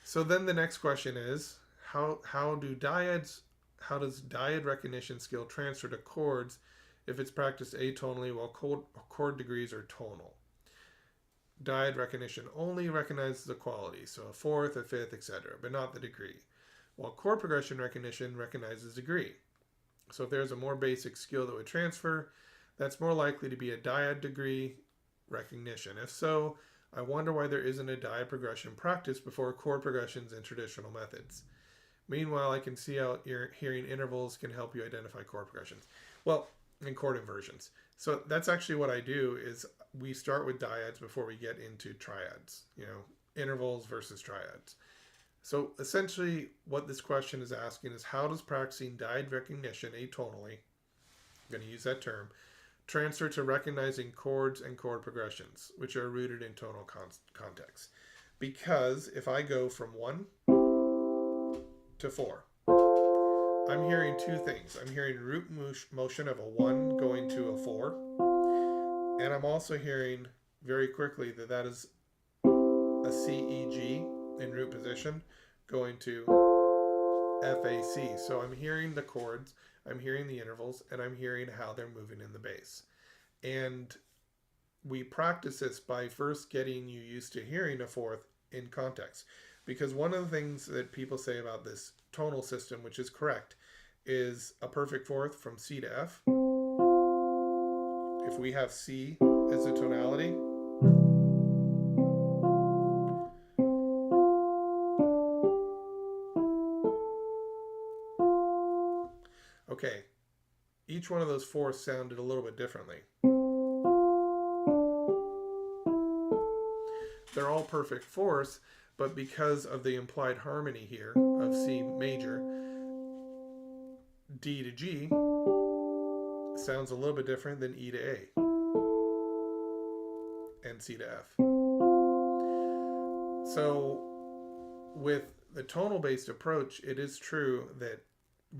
So then the next question is, how does dyad recognition skill transfer to chords if it's practiced atonally while chord degrees are tonal? Dyad recognition only recognizes the quality, so a fourth, a fifth, etc., but not the degree. While chord progression recognition recognizes degree. So if there's a more basic skill that would transfer, that's more likely to be a dyad degree recognition. If so, I wonder why there isn't a dyad progression practice before chord progressions in traditional methods. Meanwhile, I can see how hearing intervals can help you identify chord progressions. Well, and chord inversions. So that's actually what I do, is we start with dyads before we get into triads, intervals versus triads. So essentially what this question is asking is, how does practicing dyad recognition atonally, I'm going to use that term, transfer to recognizing chords and chord progressions, which are rooted in tonal context? Because if I go from 1 to 4, I'm hearing two things. I'm hearing root motion of a 1 going to a 4. And I'm also hearing very quickly that is a C, E, G in root position going to F, A, C. So I'm hearing the chords, I'm hearing the intervals, and I'm hearing how they're moving in the bass. And we practice this by first getting you used to hearing a fourth in context. Because one of the things that people say about this tonal system, which is correct, is a perfect fourth from C to F. If we have C as a tonality, okay, each one of those fourths sounded a little bit differently. They're all perfect fourths, but because of the implied harmony here of C major, D to G sounds a little bit different than E to A and C to F. So with the tonal based approach, it is true that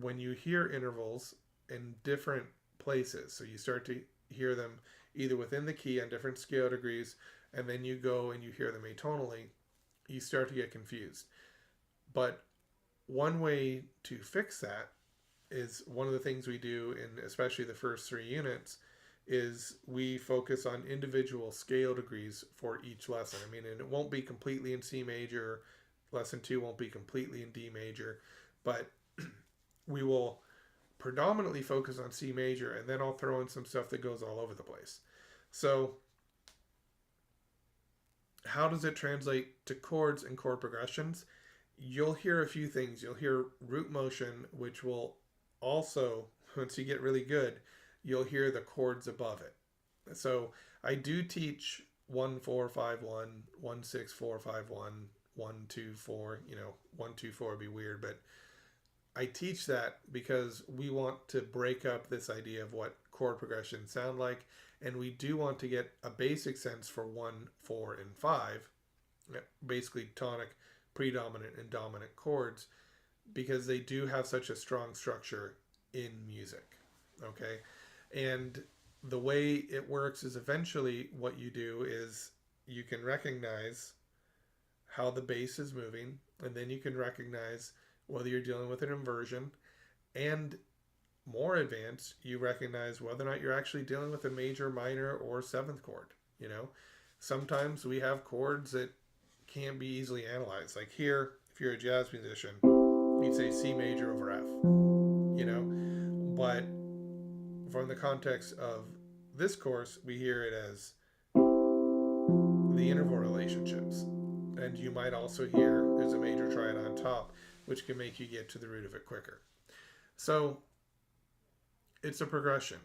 when you hear intervals in different places, so you start to hear them either within the key on different scale degrees, and then you go and you hear them atonally, you start to get confused. But one way to fix that is, one of the things we do in especially the first 3 units is we focus on individual scale degrees for each lesson. I mean, and it won't be completely in C major, lesson 2 won't be completely in D major, but we will predominantly focus on C major, and then I'll throw in some stuff that goes all over the place. So how does it translate to chords and chord progressions? You'll hear a few things. You'll hear root motion, which will also, once you get really good, you'll hear the chords above it. So I do teach 1 4 5 1, 1 6 4 5 1, 1 2 4. 1 2 4 would be weird, but I teach that because we want to break up this idea of what chord progressions sound like, and we do want to get a basic sense for 1, 4, and 5, basically tonic, predominant, and dominant chords, because they do have such a strong structure in music. Okay, and the way it works is eventually what you do is you can recognize how the bass is moving, and then you can recognize whether you're dealing with an inversion, and more advanced, you recognize whether or not you're actually dealing with a major, minor, or seventh chord. Sometimes we have chords that can't be easily analyzed. Like here, if you're a jazz musician, you'd say C major over F, but from the context of this course, we hear it as the interval relationships. And you might also hear there's a major triad on top, which can make you get to the root of it quicker. So it's a progression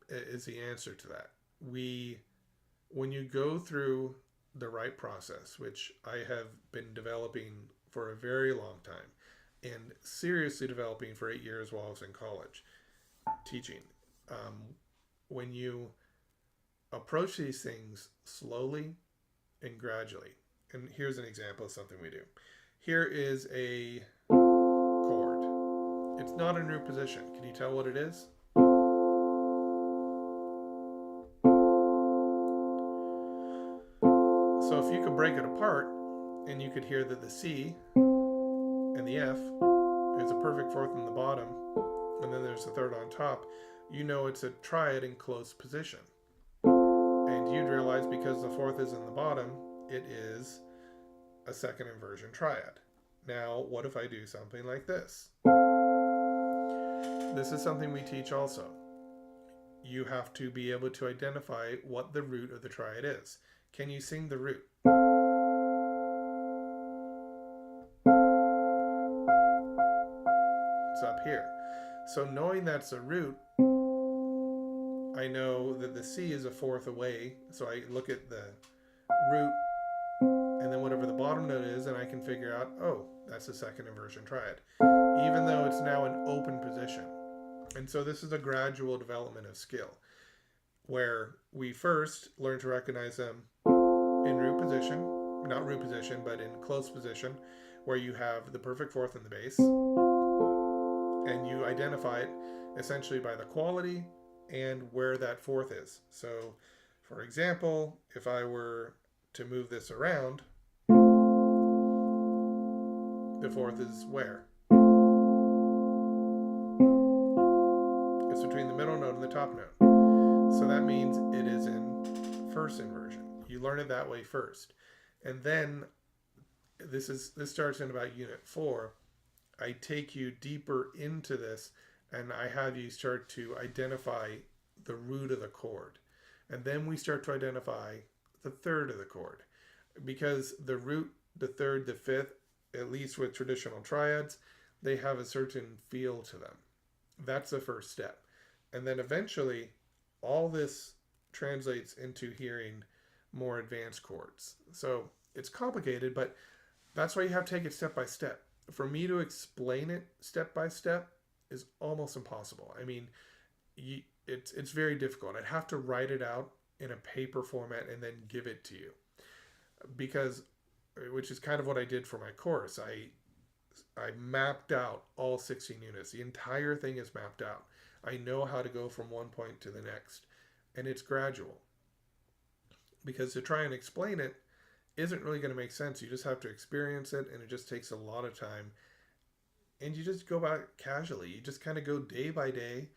is the answer to that. When you go through the right process, which I have been developing for a very long time, and seriously developing for 8 years while I was in college teaching, when you approach these things slowly and gradually, and here's an example of something we do. Here is a chord. It's not in root position. Can you tell what it is? So if you could break it apart, and you could hear that the C and the F is a perfect fourth in the bottom, and then there's a third on top, you know it's a triad in close position. And you'd realize because the fourth is in the bottom, it is a second inversion triad. Now, what if I do something like this? This is something we teach also. You have to be able to identify what the root of the triad is. Can you sing the root? It's up here. So knowing that's a root, I know that the C is a fourth away. So I look at the root and then whatever the bottom note is, and I can figure out, oh, that's the second inversion triad, even though it's now an open position. And so this is a gradual development of skill, where we first learn to recognize them in root position, not root position, but in close position, where you have the perfect fourth in the bass, and you identify it essentially by the quality and where that fourth is. So, for example, if I were to move this around, the fourth is where? It's between the middle note and the top note. So that means it is in first inversion. You learn it that way first. And then this starts in about unit 4. I take you deeper into this, and I have you start to identify the root of the chord. And then we start to identify the third of the chord. Because the root, the third, the fifth, at least with traditional triads, they have a certain feel to them. That's the first step. And then eventually, all this translates into hearing more advanced chords. So it's complicated, but that's why you have to take it step by step. For me to explain it step by step is almost impossible. I mean, it's very difficult. I'd have to write it out in a paper format and then give it to you, which is kind of what I did for my course. I mapped out all 16 units. The entire thing is mapped out. I know how to go from one point to the next, and it's gradual. Because to try and explain it isn't really going to make sense. You just have to experience it, and it just takes a lot of time. And you just go about it casually. You just kind of go day by day,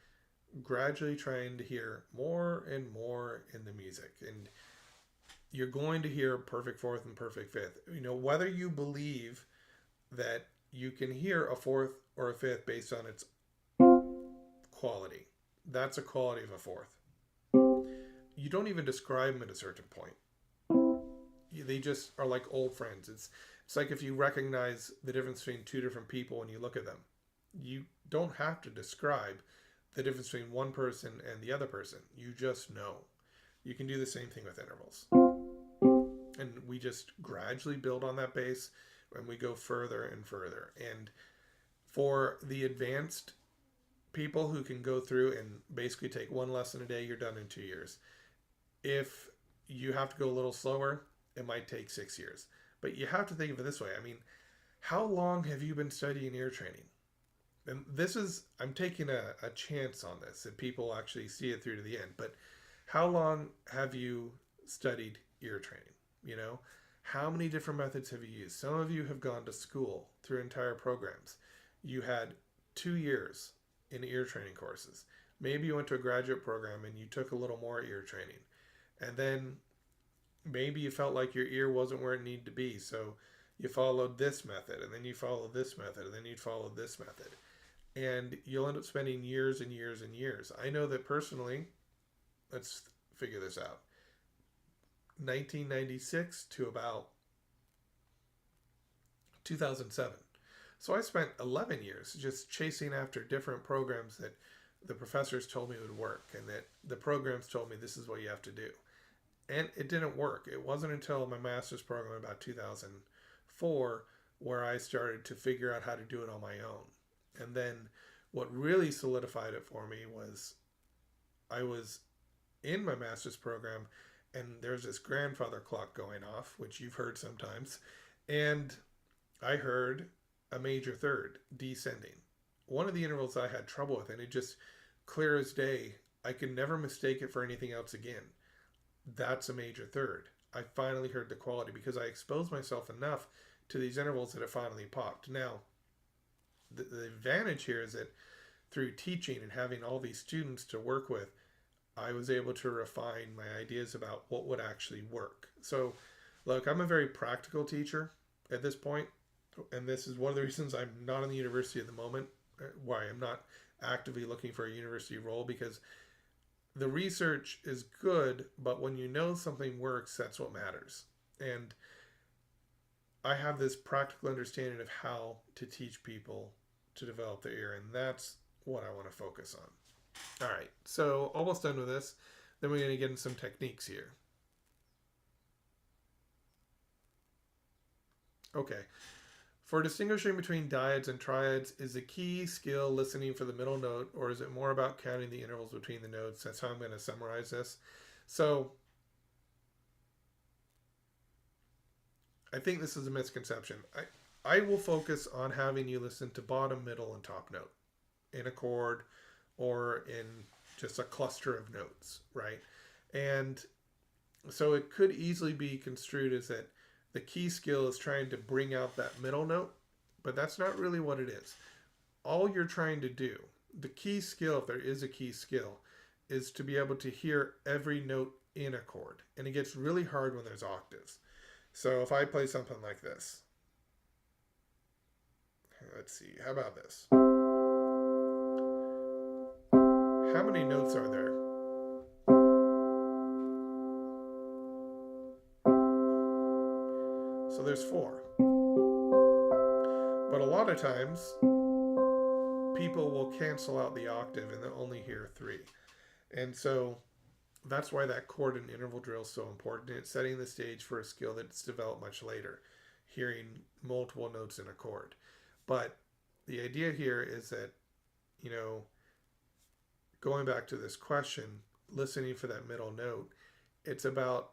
gradually trying to hear more and more in the music. And you're going to hear perfect fourth and perfect fifth. Whether you believe that you can hear a fourth or a fifth based on its quality. That's a quality of a fourth. You don't even describe them at a certain point. They just are like old friends. It's like if you recognize the difference between two different people when you look at them. You don't have to describe the difference between one person and the other person. You just know. You can do the same thing with intervals. And we just gradually build on that base and we go further and further. And for the advanced people who can go through and basically take one lesson a day, you're done in 2 years. If you have to go a little slower, it might take 6 years. But you have to think of it this way. I mean, how long have you been studying ear training? And this is, I'm taking a chance on this, that people actually see it through to the end. But how long have you studied ear training? You know, how many different methods have you used? Some of you have gone to school through entire programs. You had 2 years in ear training courses. Maybe you went to a graduate program and you took a little more ear training. And then maybe you felt like your ear wasn't where it needed to be. So you followed this method, and then you followed this method, and then you followed this method. And you'll end up spending years and years and years. I know that personally, let's figure this out. 1996 to about 2007. So I spent 11 years just chasing after different programs that the professors told me would work, and that the programs told me this is what you have to do. And it didn't work. It wasn't until my master's program about 2004 where I started to figure out how to do it on my own. And then what really solidified it for me was I was in my master's program and there's this grandfather clock going off, which you've heard sometimes. And I heard a major third descending. One of the intervals I had trouble with, and it just clear as day, I could never mistake it for anything else again. That's a major third. I finally heard the quality because I exposed myself enough to these intervals that it finally popped. Now, the advantage here is that through teaching and having all these students to work with, I was able to refine my ideas about what would actually work. So, look, I'm a very practical teacher at this point, and this is one of the reasons I'm not in the university at the moment, why I'm not actively looking for a university role, because the research is good, but when you know something works, that's what matters. And I have this practical understanding of how to teach people to develop their ear, and that's what I want to focus on. All right, so almost done with this. Then we're going to get into some techniques here. Okay, for distinguishing between dyads and triads, is the key skill listening for the middle note, or is it more about counting the intervals between the notes? That's how I'm going to summarize this. So I think this is a misconception. I will focus on having you listen to bottom, middle, and top note in a chord or in just a cluster of notes, right? And so it could easily be construed as that the key skill is trying to bring out that middle note, but that's not really what it is. All you're trying to do, the key skill, if there is a key skill, is to be able to hear every note in a chord. And it gets really hard when there's octaves. So if I play something like this, let's see, how about this? How many notes are there? So there's 4. But a lot of times, people will cancel out the octave and they'll only hear 3. And so that's why that chord and interval drill is so important. It's setting the stage for a skill that's developed much later, hearing multiple notes in a chord. But the idea here is that, you know, going back to this question, listening for that middle note, it's about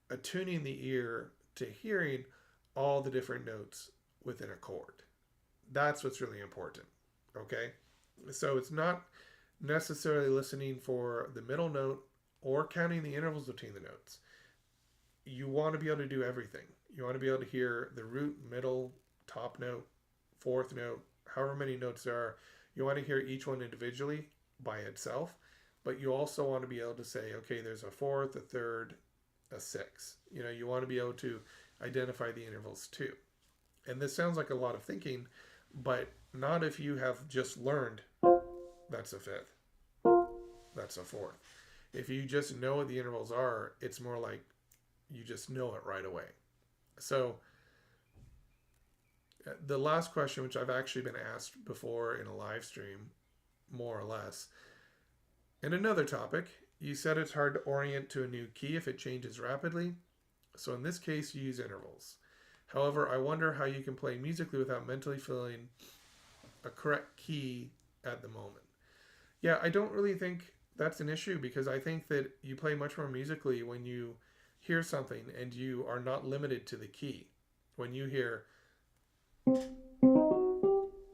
attuning the ear to hearing all the different notes within a chord. That's what's really important, okay? So it's not necessarily listening for the middle note or counting the intervals between the notes. You want to be able to do everything. You want to be able to hear the root, middle, top note, fourth note, however many notes there are. You want to hear each one individually by itself, but you also want to be able to say, okay, there's a fourth, a third, a sixth. You know, you want to be able to identify the intervals too. And this sounds like a lot of thinking, but not if you have just learned that's a fifth. That's a fourth. If you just know what the intervals are, it's more like you just know it right away. So the last question, which I've actually been asked before in a live stream, more or less, in another topic, you said it's hard to orient to a new key if it changes rapidly. So in this case, you use intervals. However, I wonder how you can play musically without mentally feeling a correct key at the moment. Yeah, I don't really think that's an issue because I think that you play much more musically when you hear something and you are not limited to the key. When you hear,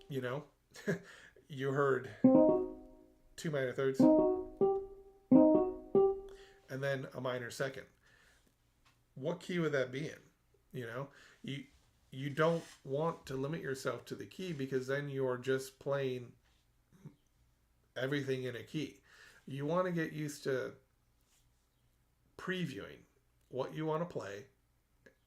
you know, you heard two minor thirds and then a minor second. What key would that be in? You know, you you don't want to limit yourself to the key because then you're just playing everything in a key. You want to get used to previewing what you want to play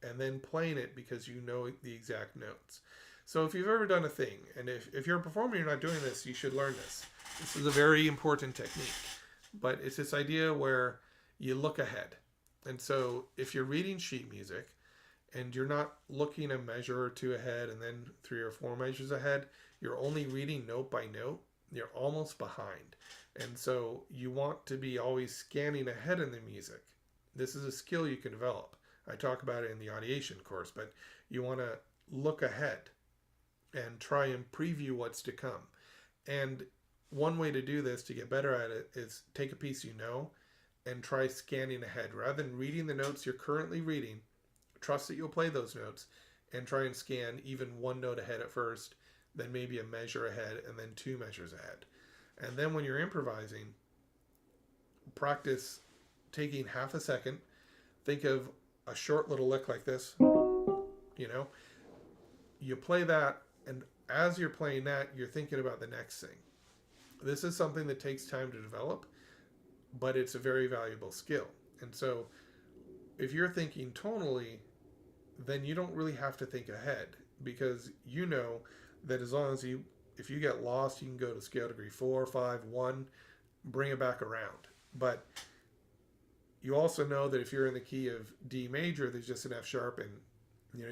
and then playing it because you know the exact notes. So if you've ever done a thing, and if you're a performer, you're not doing this, you should learn this. This is a very important technique. But it's this idea where you look ahead. And so if you're reading sheet music and you're not looking a measure or two ahead and then 3 or 4 measures ahead, you're only reading note by note, you're almost behind. And so you want to be always scanning ahead in the music. This is a skill you can develop. I talk about it in the Audiation course, but you want to look ahead and try and preview what's to come. And one way to do this to get better at it is take a piece you know and try scanning ahead. Rather than reading the notes you're currently reading, trust that you'll play those notes and try and scan even one note ahead at first, then maybe a measure ahead, and then 2 measures ahead. And then when you're improvising, practice taking half a second. Think of a short little lick like this. You know, you play that, and as you're playing that, you're thinking about the next thing. This is something that takes time to develop, but it's a very valuable skill. And so if you're thinking tonally, then you don't really have to think ahead because you know that as long as if you get lost, you can go to scale degree 4, 5, 1, bring it back around. But you also know that if you're in the key of D major, there's just an F sharp, and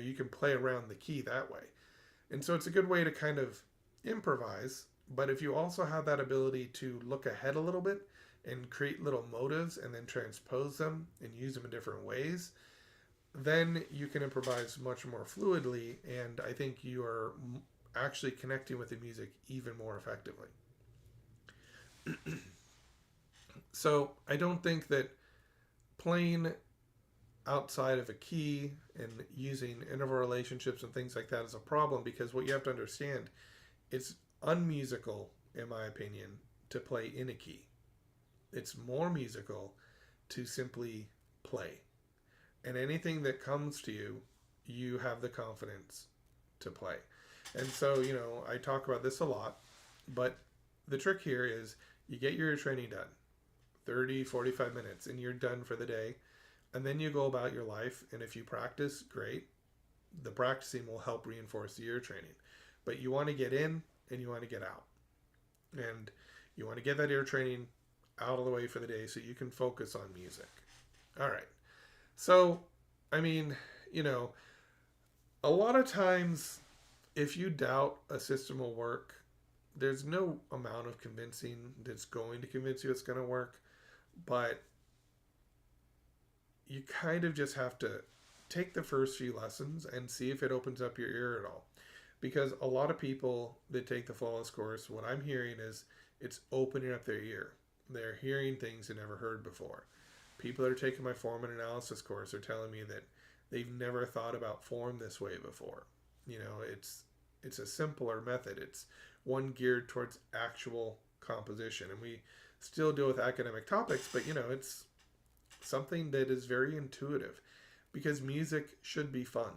you can play around the key that way. And so it's a good way to kind of improvise. But if you also have that ability to look ahead a little bit and create little motives and then transpose them and use them in different ways, then you can improvise much more fluidly, and I think you are actually connecting with the music even more effectively. So I don't think that playing outside of a key and using interval relationships and things like that is a problem, because what you have to understand, it's unmusical, in my opinion, to play in a key. It's more musical to simply play. And anything that comes to you, you have the confidence to play. And so, I talk about this a lot, but the trick here is you get your training done, 30, 45 minutes, and you're done for the day. And then you go about your life, and if you practice, great. The practicing will help reinforce the ear training. But you want to get in and you want to get out. And you want to get that ear training out of the way for the day so you can focus on music. All right. So, I mean, a lot of times if you doubt a system will work, there's no amount of convincing that's going to convince you it's going to work. But you kind of just have to take the first few lessons and see if it opens up your ear at all. Because a lot of people that take the flawless course, what I'm hearing is it's opening up their ear. They're hearing things they never heard before. People that are taking my form and analysis course are telling me that they've never thought about form this way before. It's a simpler method. It's one geared towards actual composition. And we still deal with academic topics, but it's something that is very intuitive, because music should be fun,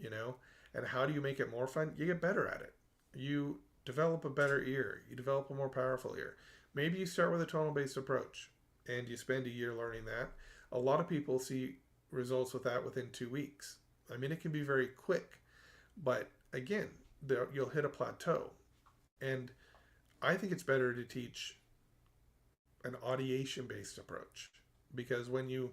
and how do you make it more fun? You get better at it. You develop a better ear. You develop a more powerful ear. Maybe you start with a tonal based approach and you spend a year learning that. A lot of people see results with that within 2 weeks. I mean, it can be very quick, but again, you'll hit a plateau. And I think it's better to teach an audiation-based approach, because when you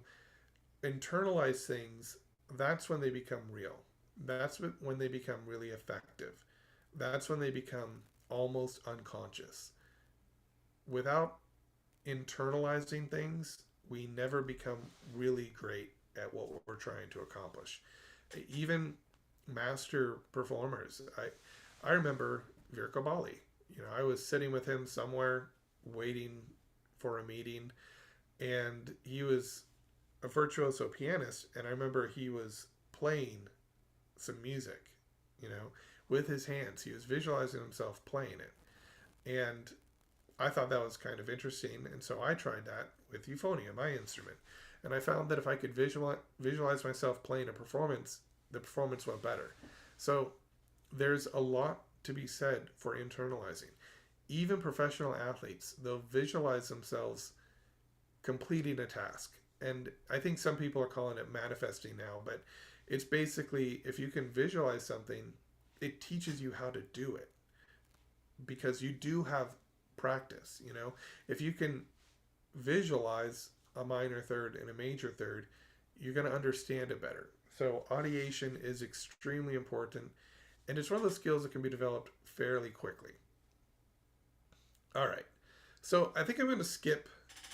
internalize things, that's when they become real. That's when they become really effective. That's when they become almost unconscious. Without internalizing things, we never become really great at what we're trying to accomplish. Even master performers. I remember Virko Bali. I was sitting with him somewhere waiting for a meeting, and he was a virtuoso pianist, and I remember he was playing some music, you know, with his hands. He was visualizing himself playing it. And I thought that was kind of interesting, and so I tried that with euphonium, my instrument. And I found that if I could visualize myself playing a performance, the performance went better. So there's a lot to be said for internalizing. Even professional athletes, they'll visualize themselves completing a task. And I think some people are calling it manifesting now, but it's basically, if you can visualize something, it teaches you how to do it, because you do have practice. If you can visualize a minor third and a major third, you're going to understand it better. So audiation is extremely important, and it's one of those skills that can be developed fairly quickly. All right, so I think I'm going to skip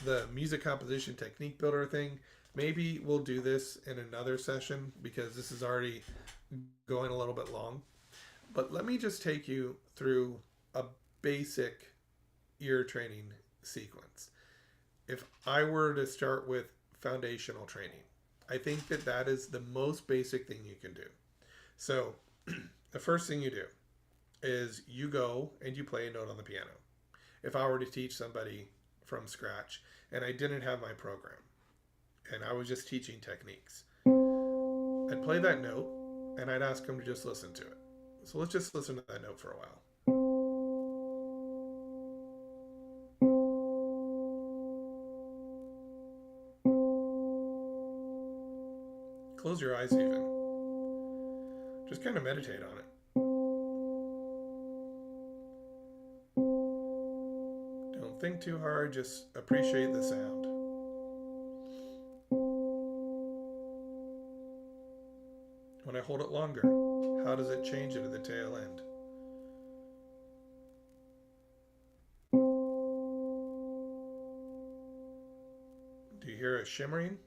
the music composition technique builder thing. Maybe we'll do this in another session, because this is already going a little bit long. But let me just take you through a basic ear training sequence. If I were to start with foundational training, I think that is the most basic thing you can do. So the first thing you do is you go and you play a note on the piano. If I were to teach somebody from scratch and I didn't have my program and I was just teaching techniques, I'd play that note and I'd ask them to just listen to it. So let's just listen to that note for a while. Close your eyes even. Just kind of meditate on it. Don't think too hard, just appreciate the sound. When I hold it longer, how does it change it at the tail end? Do you hear it shimmering?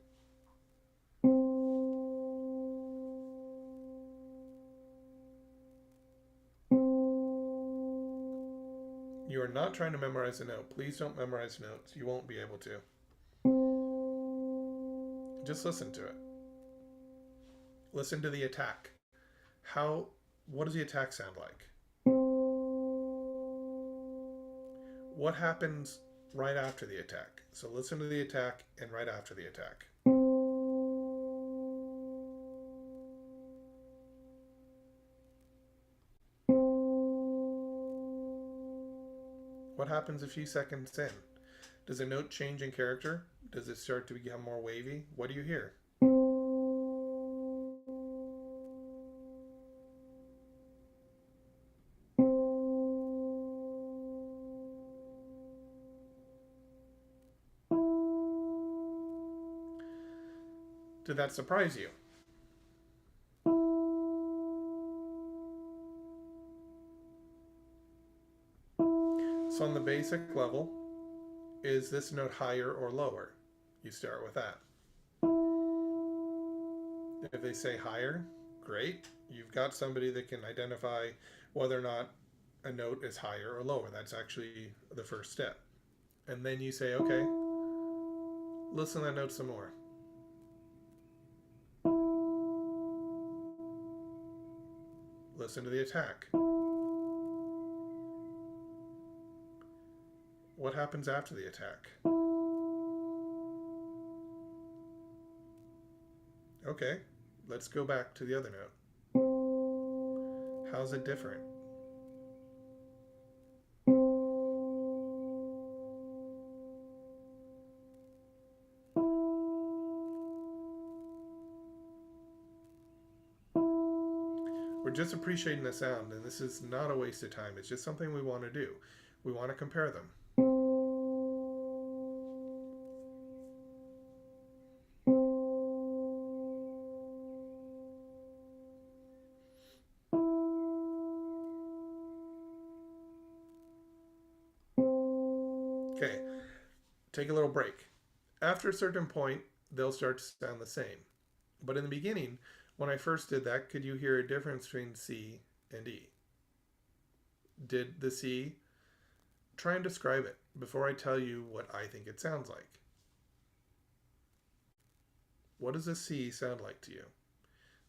You are not trying to memorize a note. Please don't memorize notes. You won't be able to. Just listen to it. Listen to the attack. What does the attack sound like? What happens right after the attack? So listen to the attack and right after the attack. What happens a few seconds in? Does a note change in character? Does it start to become more wavy? What do you hear? Did that surprise you? So on the basic level, is this note higher or lower? You start with that. If they say higher, great. You've got somebody that can identify whether or not a note is higher or lower. That's actually the first step. And then you say, okay, listen to that note some more. Listen to the attack. What happens after the attack? Okay, let's go back to the other note. How's it different? We're just appreciating the sound, and this is not a waste of time. It's just something we want to do. We want to compare them. Okay, take a little break. After a certain point, they'll start to sound the same. But in the beginning, when I first did that, could you hear a difference between C and E? Did the C? Try and describe it before I tell you what I think it sounds like. What does a C sound like to you?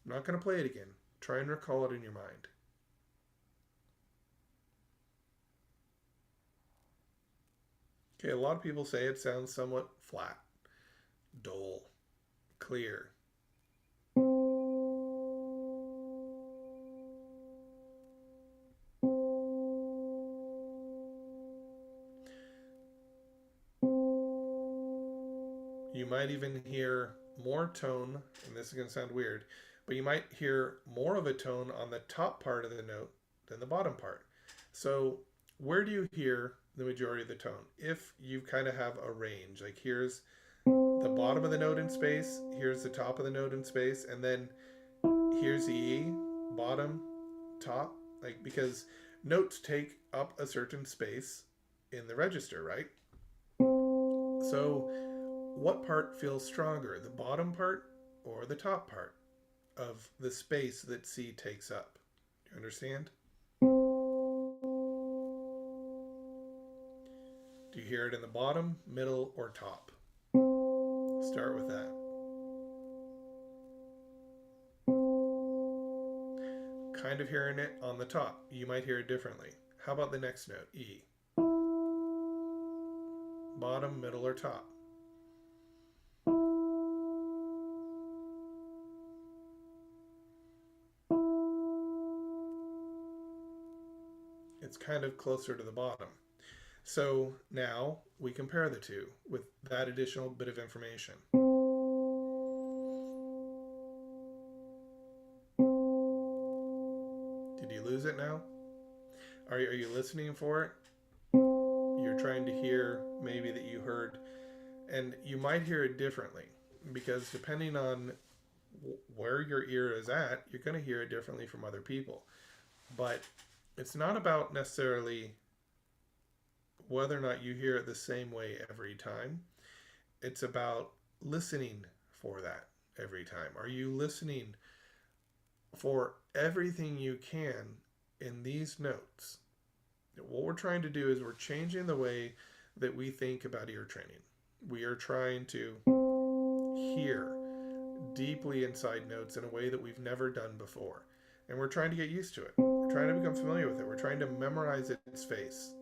I'm not going to play it again. Try and recall it in your mind. Okay, a lot of people say it sounds somewhat flat, dull, clear. You might even hear more tone, and this is going to sound weird, but you might hear more of a tone on the top part of the note than the bottom part. So where do you hear the majority of the tone? If you kind of have a range, like here's the bottom of the note in space, here's the top of the note in space, and then here's the E, bottom, top, like because notes take up a certain space in the register, right? So what part feels stronger, the bottom part or the top part of the space that C takes up? Do you understand? Do you hear it in the bottom, middle, or top? Start with that. Kind of hearing it on the top. You might hear it differently. How about the next note, E? Bottom, middle, or top? It's kind of closer to the bottom. So now we compare the two with that additional bit of information. Did you lose it now? Are you listening for it? You're trying to hear maybe that you heard, and you might hear it differently because depending on where your ear is at, you're going to hear it differently from other people. But it's not about necessarily whether or not you hear it the same way every time. It's about listening for that every time. Are you listening for everything you can in these notes? What we're trying to do is we're changing the way that we think about ear training. We are trying to hear deeply inside notes in a way that we've never done before. And we're trying to get used to it. We're trying to become familiar with it. We're trying to memorize its face.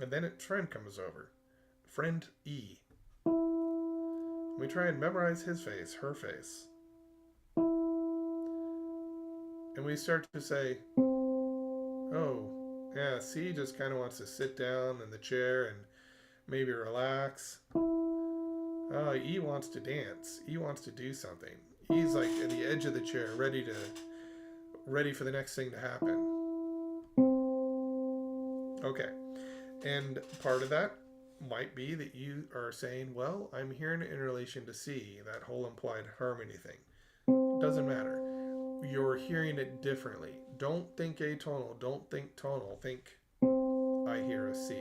And then its friend comes over. Friend E. We try and memorize his face, her face. And we start to say, oh, yeah, C just kind of wants to sit down in the chair and maybe relax. E wants to dance. E wants to do something. E's like at the edge of the chair, ready for the next thing to happen. Okay. And part of that might be that you are saying, well, I'm hearing it in relation to C, that whole implied harmony thing. Doesn't matter. You're hearing it differently. Don't think atonal. Don't think tonal. Think, I hear a C.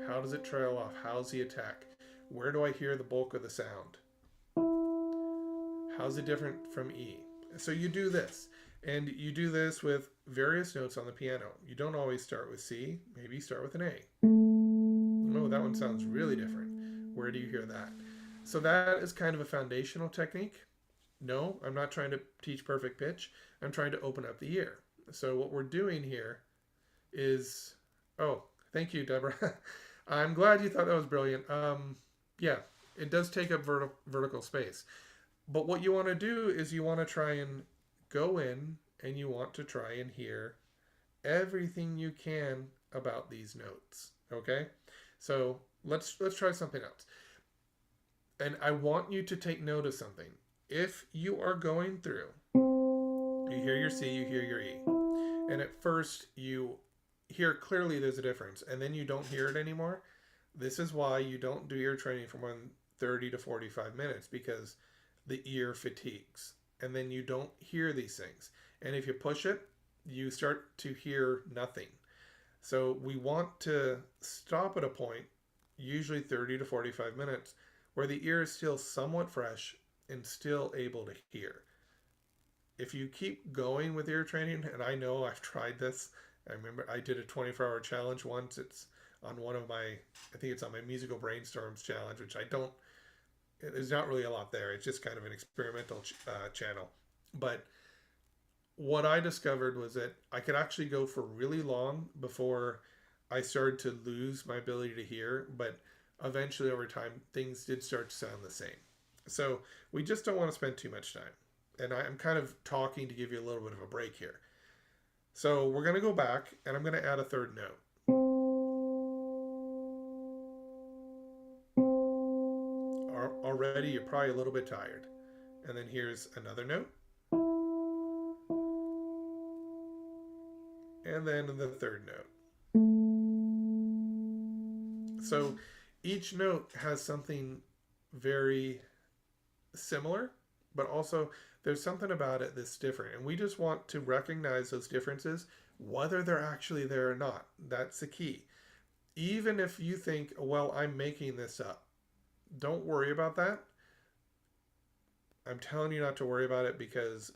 How does it trail off? How's the attack? Where do I hear the bulk of the sound? How's it different from E? So you do this. And you do this with various notes on the piano. You don't always start with C. Maybe you start with an A. Oh, that one sounds really different. Where do you hear that? So that is kind of a foundational technique. No, I'm not trying to teach perfect pitch. I'm trying to open up the ear. So what we're doing here is... Oh, thank you, Deborah. I'm glad you thought that was brilliant. Yeah, it does take up vertical space. But what you want to do is you want to try and go in and you want to try and hear everything you can about these notes. Okay? So let's try something else. And I want you to take note of something. If you are going through, you hear your C, you hear your E. And at first you hear clearly there's a difference, and then you don't hear it anymore. This is why you don't do ear training for more than 30 to 45 minutes, because the ear fatigues and then you don't hear these things. And if you push it, you start to hear nothing. So we want to stop at a point, usually 30 to 45 minutes, where the ear is still somewhat fresh and still able to hear. If you keep going with ear training, and I know I've tried this, I remember I did a 24-hour challenge once. It's on one of my, I think it's on my musical brainstorms challenge, which I don't, there's not really a lot there. It's just kind of an experimental channel. But what I discovered was that I could actually go for really long before I started to lose my ability to hear. But eventually, over time, things did start to sound the same. So we just don't want to spend too much time. And I'm kind of talking to give you a little bit of a break here. So we're going to go back, and I'm going to add a third note. Already, you're probably a little bit tired. And then here's another note. And then the third note. So each note has something very similar, but also there's something about it that's different. And we just want to recognize those differences, whether they're actually there or not. That's the key. Even if you think, well, I'm making this up, don't worry about that. I'm telling you not to worry about it, because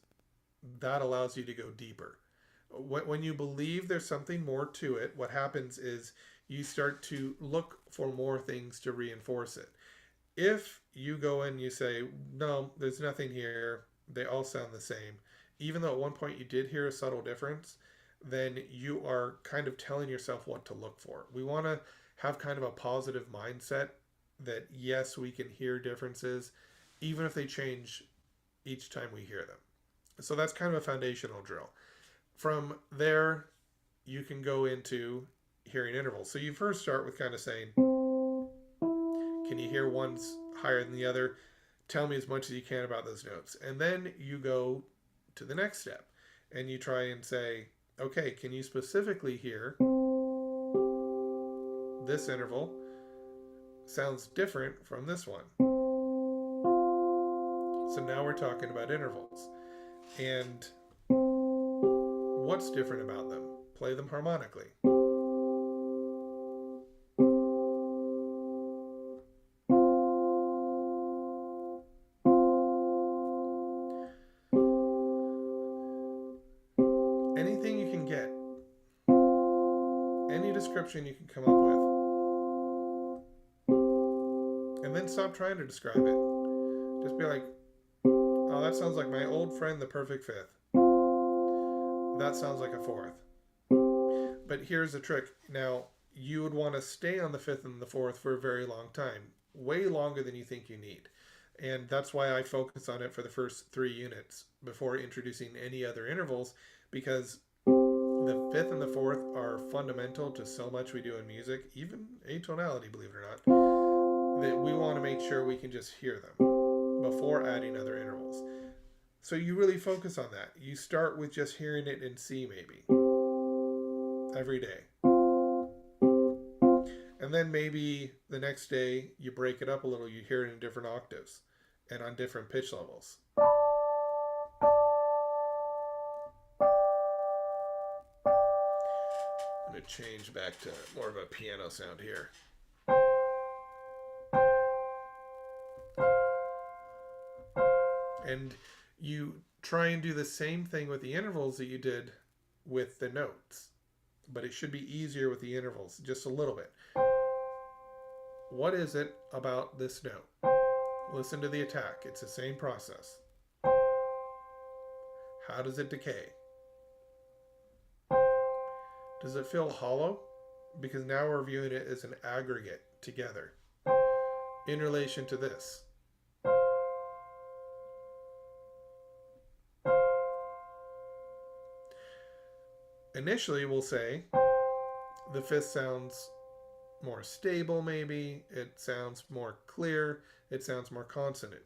that allows you to go deeper. When you believe there's something more to it, what happens is you start to look for more things to reinforce it. If you go and you say, no, there's nothing here, they all sound the same, even though at one point you did hear a subtle difference, then you are kind of telling yourself what to look for. We want to have kind of a positive mindset that, yes, we can hear differences, even if they change each time we hear them. So that's kind of a foundational drill. From there, you can go into hearing intervals. So you first start with kind of saying, can you hear one's higher than the other? Tell me as much as you can about those notes. And then you go to the next step and you try and say, okay, can you specifically hear this interval sounds different from this one? So now we're talking about intervals. And what's different about them? Play them harmonically. Anything you can get, any description you can come up with, and then stop trying to describe it. Just be like, oh, that sounds like my old friend, the perfect fifth. That sounds like a fourth. But here's the trick. Now, you would want to stay on the fifth and the fourth for a very long time, way longer than you think you need. And that's why I focus on it for the first 3 units before introducing any other intervals, because the fifth and the fourth are fundamental to so much we do in music, even atonality, believe it or not, that we want to make sure we can just hear them before adding other intervals. So you really focus on that. You start with just hearing it in C maybe every day. And then maybe the next day you break it up a little. You hear it in different octaves and on different pitch levels. I'm going to change back to more of a piano sound here. And you try and do the same thing with the intervals that you did with the notes. But it should be easier with the intervals, just a little bit. What is it about this note? Listen to the attack. It's the same process. How does it decay? Does it feel hollow? Because now we're viewing it as an aggregate together in relation to this. Initially, we'll say the fifth sounds more stable, maybe. It sounds more clear. It sounds more consonant.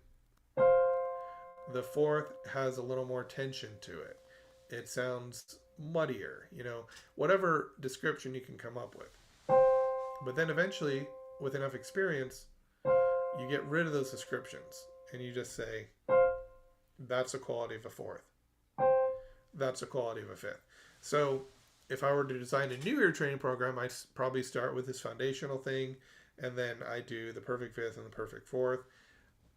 The fourth has a little more tension to it. It sounds muddier, whatever description you can come up with. But then eventually, with enough experience, you get rid of those descriptions and you just say, that's the quality of a fourth. That's the quality of a fifth. So if I were to design a new ear training program, I'd probably start with this foundational thing, and then I do the perfect fifth and the perfect fourth.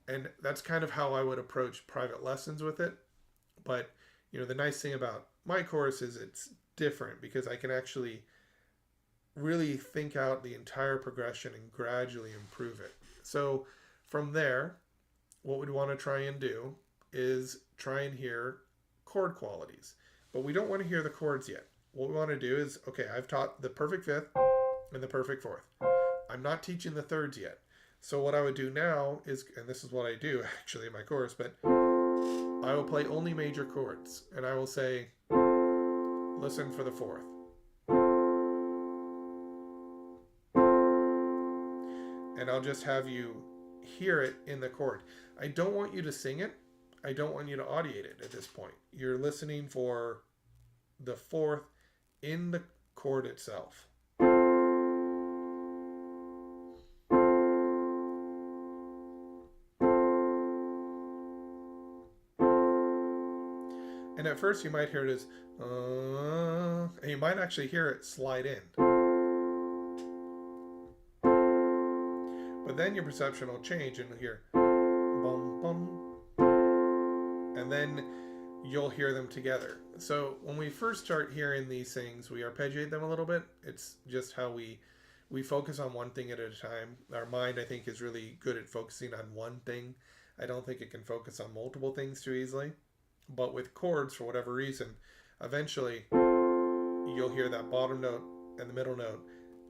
And that's kind of how I would approach private lessons with it. But, the nice thing about my course is it's different because I can actually really think out the entire progression and gradually improve it. So from there, what we'd want to try and do is try and hear chord qualities. But we don't want to hear the chords yet. What we want to do is, okay, I've taught the perfect fifth and the perfect fourth. I'm not teaching the thirds yet. So what I would do now is, and this is what I do actually in my course, but I will play only major chords. And I will say, listen for the fourth. And I'll just have you hear it in the chord. I don't want you to sing it. I don't want you to audiate it at this point. You're listening for the fourth in the chord itself. And at first you might hear it as, and you might actually hear it slide in. But then your perception will change and you'll hear, bum, bum. And then you'll hear them together. So when we first start hearing these things, we arpeggiate them a little bit. It's just how we focus on one thing at a time. Our mind, I think, is really good at focusing on one thing. I don't think it can focus on multiple things too easily. But with chords, for whatever reason, eventually you'll hear that bottom note and the middle note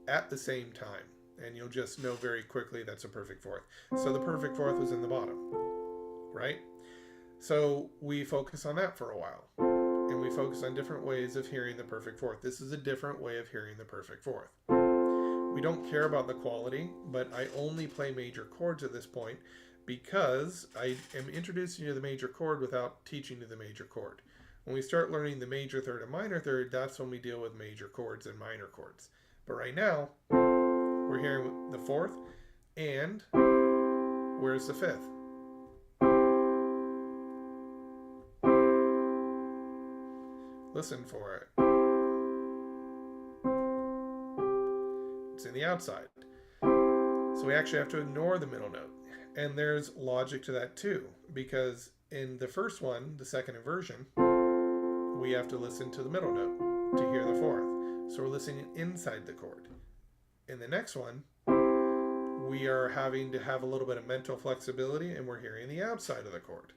at the same time. And you'll just know very quickly that's a perfect fourth. So the perfect fourth was in the bottom, right? So we focus on that for a while. And we focus on different ways of hearing the perfect fourth. This is a different way of hearing the perfect fourth. We don't care about the quality, but I only play major chords at this point because I am introducing you to the major chord without teaching you the major chord. When we start learning the major third and minor third, that's when we deal with major chords and minor chords. But right now, we're hearing the fourth, and where's the fifth? Listen for it. It's in the outside. So we actually have to ignore the middle note. And there's logic to that too, because in the first one, the second inversion, we have to listen to the middle note to hear the fourth. So we're listening inside the chord. In the next one, we are having to have a little bit of mental flexibility, and we're hearing the outside of the chord.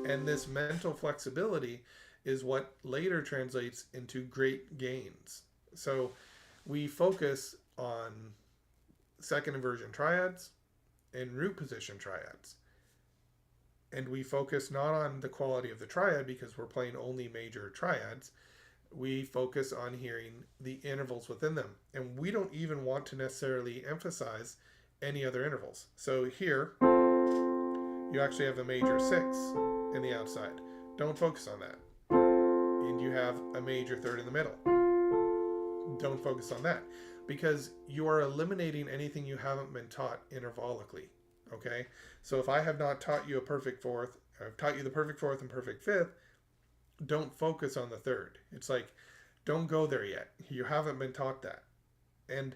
And this mental flexibility is what later translates into great gains. So we focus on second inversion triads and root position triads. And we focus not on the quality of the triad because we're playing only major triads. We focus on hearing the intervals within them. And we don't even want to necessarily emphasize any other intervals. So here, you actually have a major 6 in the outside. Don't focus on that. And you have a major third in the middle. Don't focus on that, because you are eliminating anything you haven't been taught intervallically. Okay? So if I have not taught you a perfect fourth, I've taught you the perfect fourth and perfect fifth, don't focus on the third. It's like, don't go there yet. You haven't been taught that. And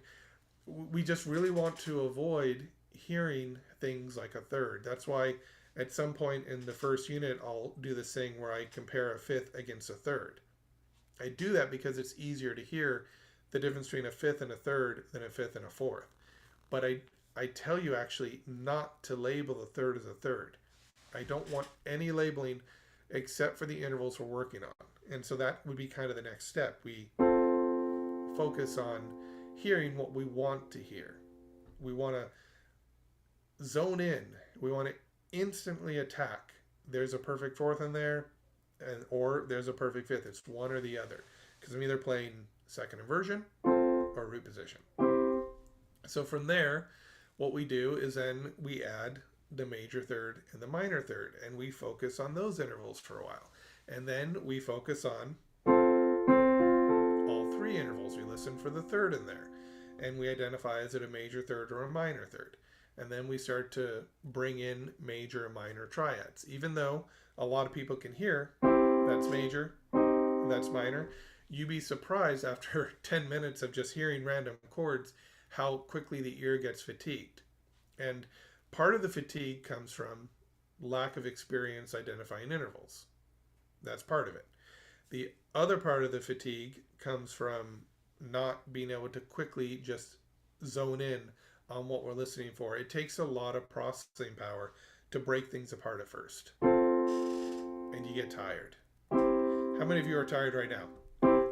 we just really want to avoid hearing things like a third. That's why at some point in the first unit, I'll do this thing where I compare a fifth against a third. I do that because it's easier to hear the difference between a fifth and a third than a fifth and a fourth. But I tell you actually not to label the third as a third. I don't want any labeling except for the intervals we're working on. And so that would be kind of the next step. We focus on hearing what we want to hear. We want to zone in. We want to instantly attack. There's a perfect fourth in there, or there's a perfect fifth. It's one or the other, because I'm either playing second inversion or root position. So from there, what we do is then we add the major third and the minor third, and we focus on those intervals for a while. And then we focus on all three intervals. We listen for the third in there. And we identify, is it a major third or a minor third? And then we start to bring in major and minor triads. Even though a lot of people can hear that's major, that's minor, you'd be surprised after 10 minutes of just hearing random chords how quickly the ear gets fatigued. And part of the fatigue comes from lack of experience identifying intervals. That's part of it. The other part of the fatigue comes from not being able to quickly just zone in on what we're listening for. It takes a lot of processing power to break things apart at first. And you get tired. How many of you are tired right now?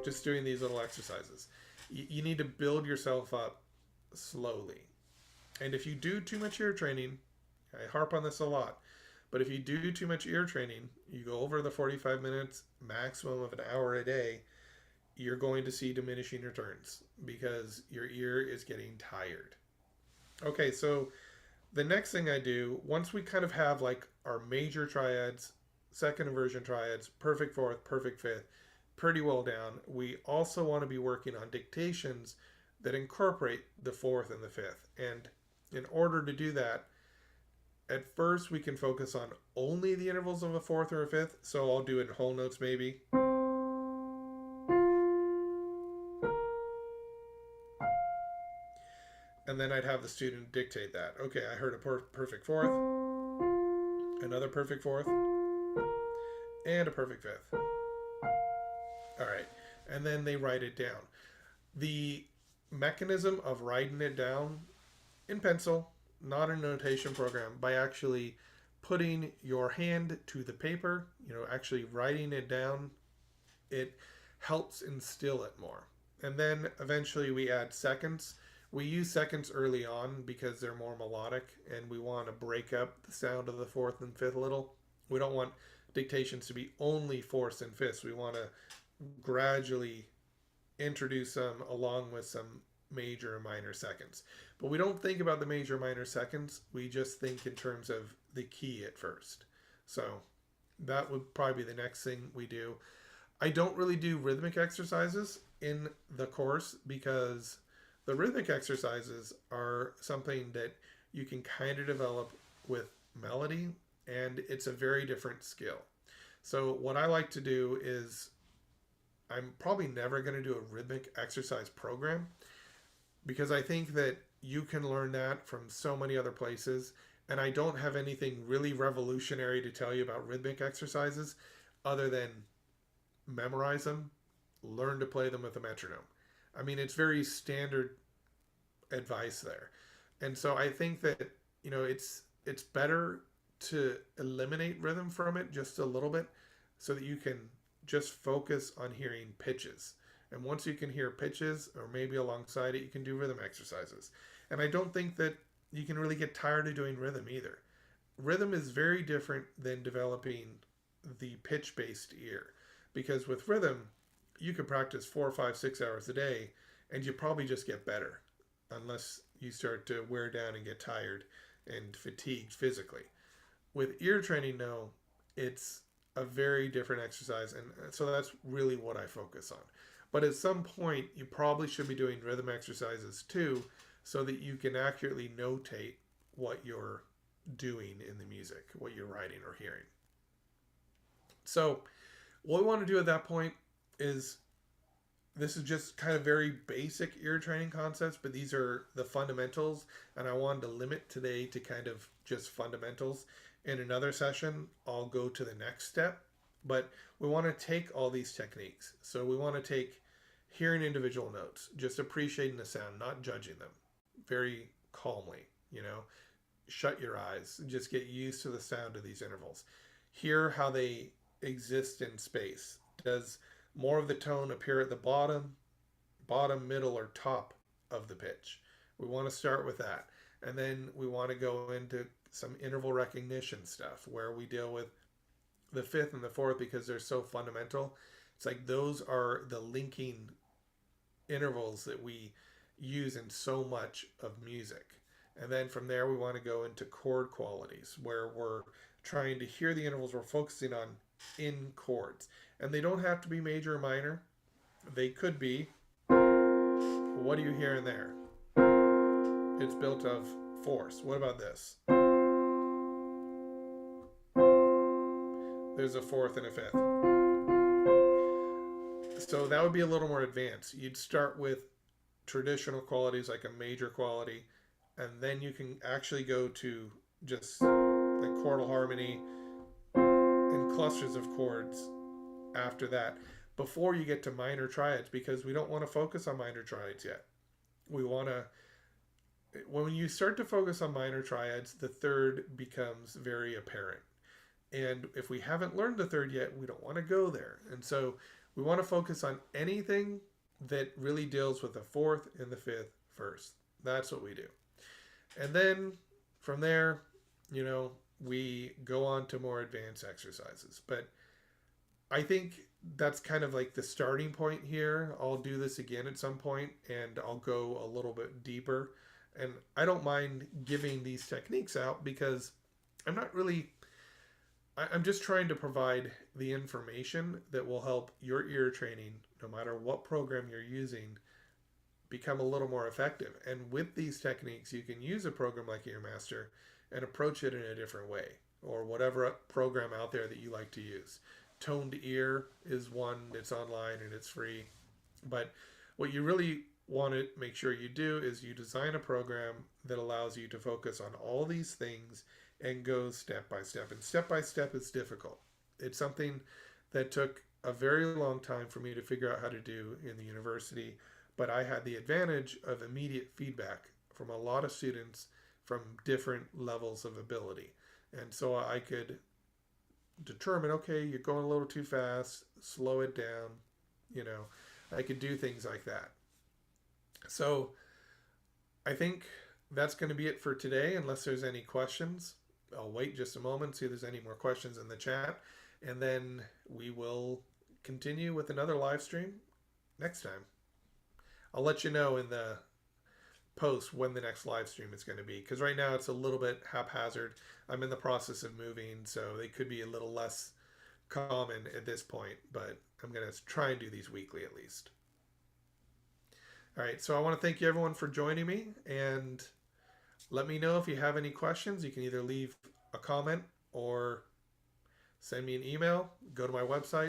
Just doing these little exercises. You need to build yourself up slowly. And if you do too much ear training, I harp on this a lot, but if you do too much ear training, you go over the 45 minutes, maximum of an hour a day, you're going to see diminishing returns because your ear is getting tired. Okay, so the next thing I do, once we kind of have like our major triads, second inversion triads, perfect fourth, perfect fifth, pretty well down, we also want to be working on dictations that incorporate the fourth and the fifth. And in order to do that, at first we can focus on only the intervals of a fourth or a fifth. So I'll do it in whole notes maybe. And then I'd have the student dictate that. Okay, I heard a perfect fourth, another perfect fourth, and a perfect fifth. All right, and then they write it down. The mechanism of writing it down in pencil, not a notation program, by actually putting your hand to the paper, actually writing it down, it helps instill it more. And then eventually we add seconds. We use seconds early on because they're more melodic and we want to break up the sound of the fourth and fifth a little. We don't want dictations to be only fourths and fifths. We want to gradually introduce them along with some major and minor seconds. But we don't think about the major and minor seconds. We just think in terms of the key at first. So that would probably be the next thing we do. I don't really do rhythmic exercises in the course because the rhythmic exercises are something that you can kind of develop with melody, and it's a very different skill. So what I like to do is, I'm probably never going to do a rhythmic exercise program because I think that you can learn that from so many other places, and I don't have anything really revolutionary to tell you about rhythmic exercises other than memorize them, learn to play them with a metronome. I mean, it's very standard advice there. And so I think that, it's better to eliminate rhythm from it just a little bit so that you can just focus on hearing pitches. And once you can hear pitches, or maybe alongside it, you can do rhythm exercises. And I don't think that you can really get tired of doing rhythm either. Rhythm is very different than developing the pitch-based ear. Because with rhythm, you could practice 4, 5, 6 hours a day, and you probably just get better, unless you start to wear down and get tired and fatigued physically. With ear training, no, it's a very different exercise, and so that's really what I focus on. But at some point, you probably should be doing rhythm exercises too, so that you can accurately notate what you're doing in the music, what you're writing or hearing. So what we want to do at that point is, this is just kind of very basic ear training concepts, but these are the fundamentals, and I wanted to limit today to kind of just fundamentals. In another session, I'll go to the next step, but we want to take all these techniques. So we want to take hearing individual notes, just appreciating the sound, not judging them, very calmly, shut your eyes, just get used to the sound of these intervals. Hear how they exist in space. Does more of the tone appear at the bottom, middle, or top of the pitch? We want to start with that. And then we want to go into some interval recognition stuff where we deal with the fifth and the fourth because they're so fundamental. It's like those are the linking intervals that we use in so much of music. And then from there, we want to go into chord qualities, where we're trying to hear the intervals we're focusing on in chords. And they don't have to be major or minor. They could be. What are you hearing there? It's built of force. What about this? There's a fourth and a fifth. So that would be a little more advanced. You'd start with traditional qualities like a major quality, and then you can actually go to just like chordal harmony and clusters of chords after that, before you get to minor triads, because we don't want to focus on minor triads yet. We want to, when you start to focus on minor triads, the third becomes very apparent. And if we haven't learned the third yet, we don't want to go there. And so we want to focus on anything that really deals with the fourth and the fifth first. That's what we do. And then from there, we go on to more advanced exercises. But I think that's kind of like the starting point here. I'll do this again at some point and I'll go a little bit deeper. And I don't mind giving these techniques out because I'm just trying to provide the information that will help your ear training, no matter what program you're using, become a little more effective. And with these techniques, you can use a program like EarMaster and approach it in a different way, or whatever program out there that you like to use. Toned Ear is one that's online and it's free. But what you really want to make sure you do is you design a program that allows you to focus on all these things and goes step by step. And step by step is difficult. It's something that took a very long time for me to figure out how to do in the university, but I had the advantage of immediate feedback from a lot of students from different levels of ability. And so I could determine, okay, you're going a little too fast, slow it down. I could do things like that. So I think that's going to be it for today, unless there's any questions. I'll wait just a moment, see if there's any more questions in the chat, and then we will continue with another live stream next time. I'll let you know in the post when the next live stream is going to be, because right now it's a little bit haphazard. I'm in the process of moving, so they could be a little less common at this point, but I'm going to try and do these weekly at least. All right, so I want to thank you everyone for joining me, and let me know if you have any questions. You can either leave a comment or send me an email. Go to my website.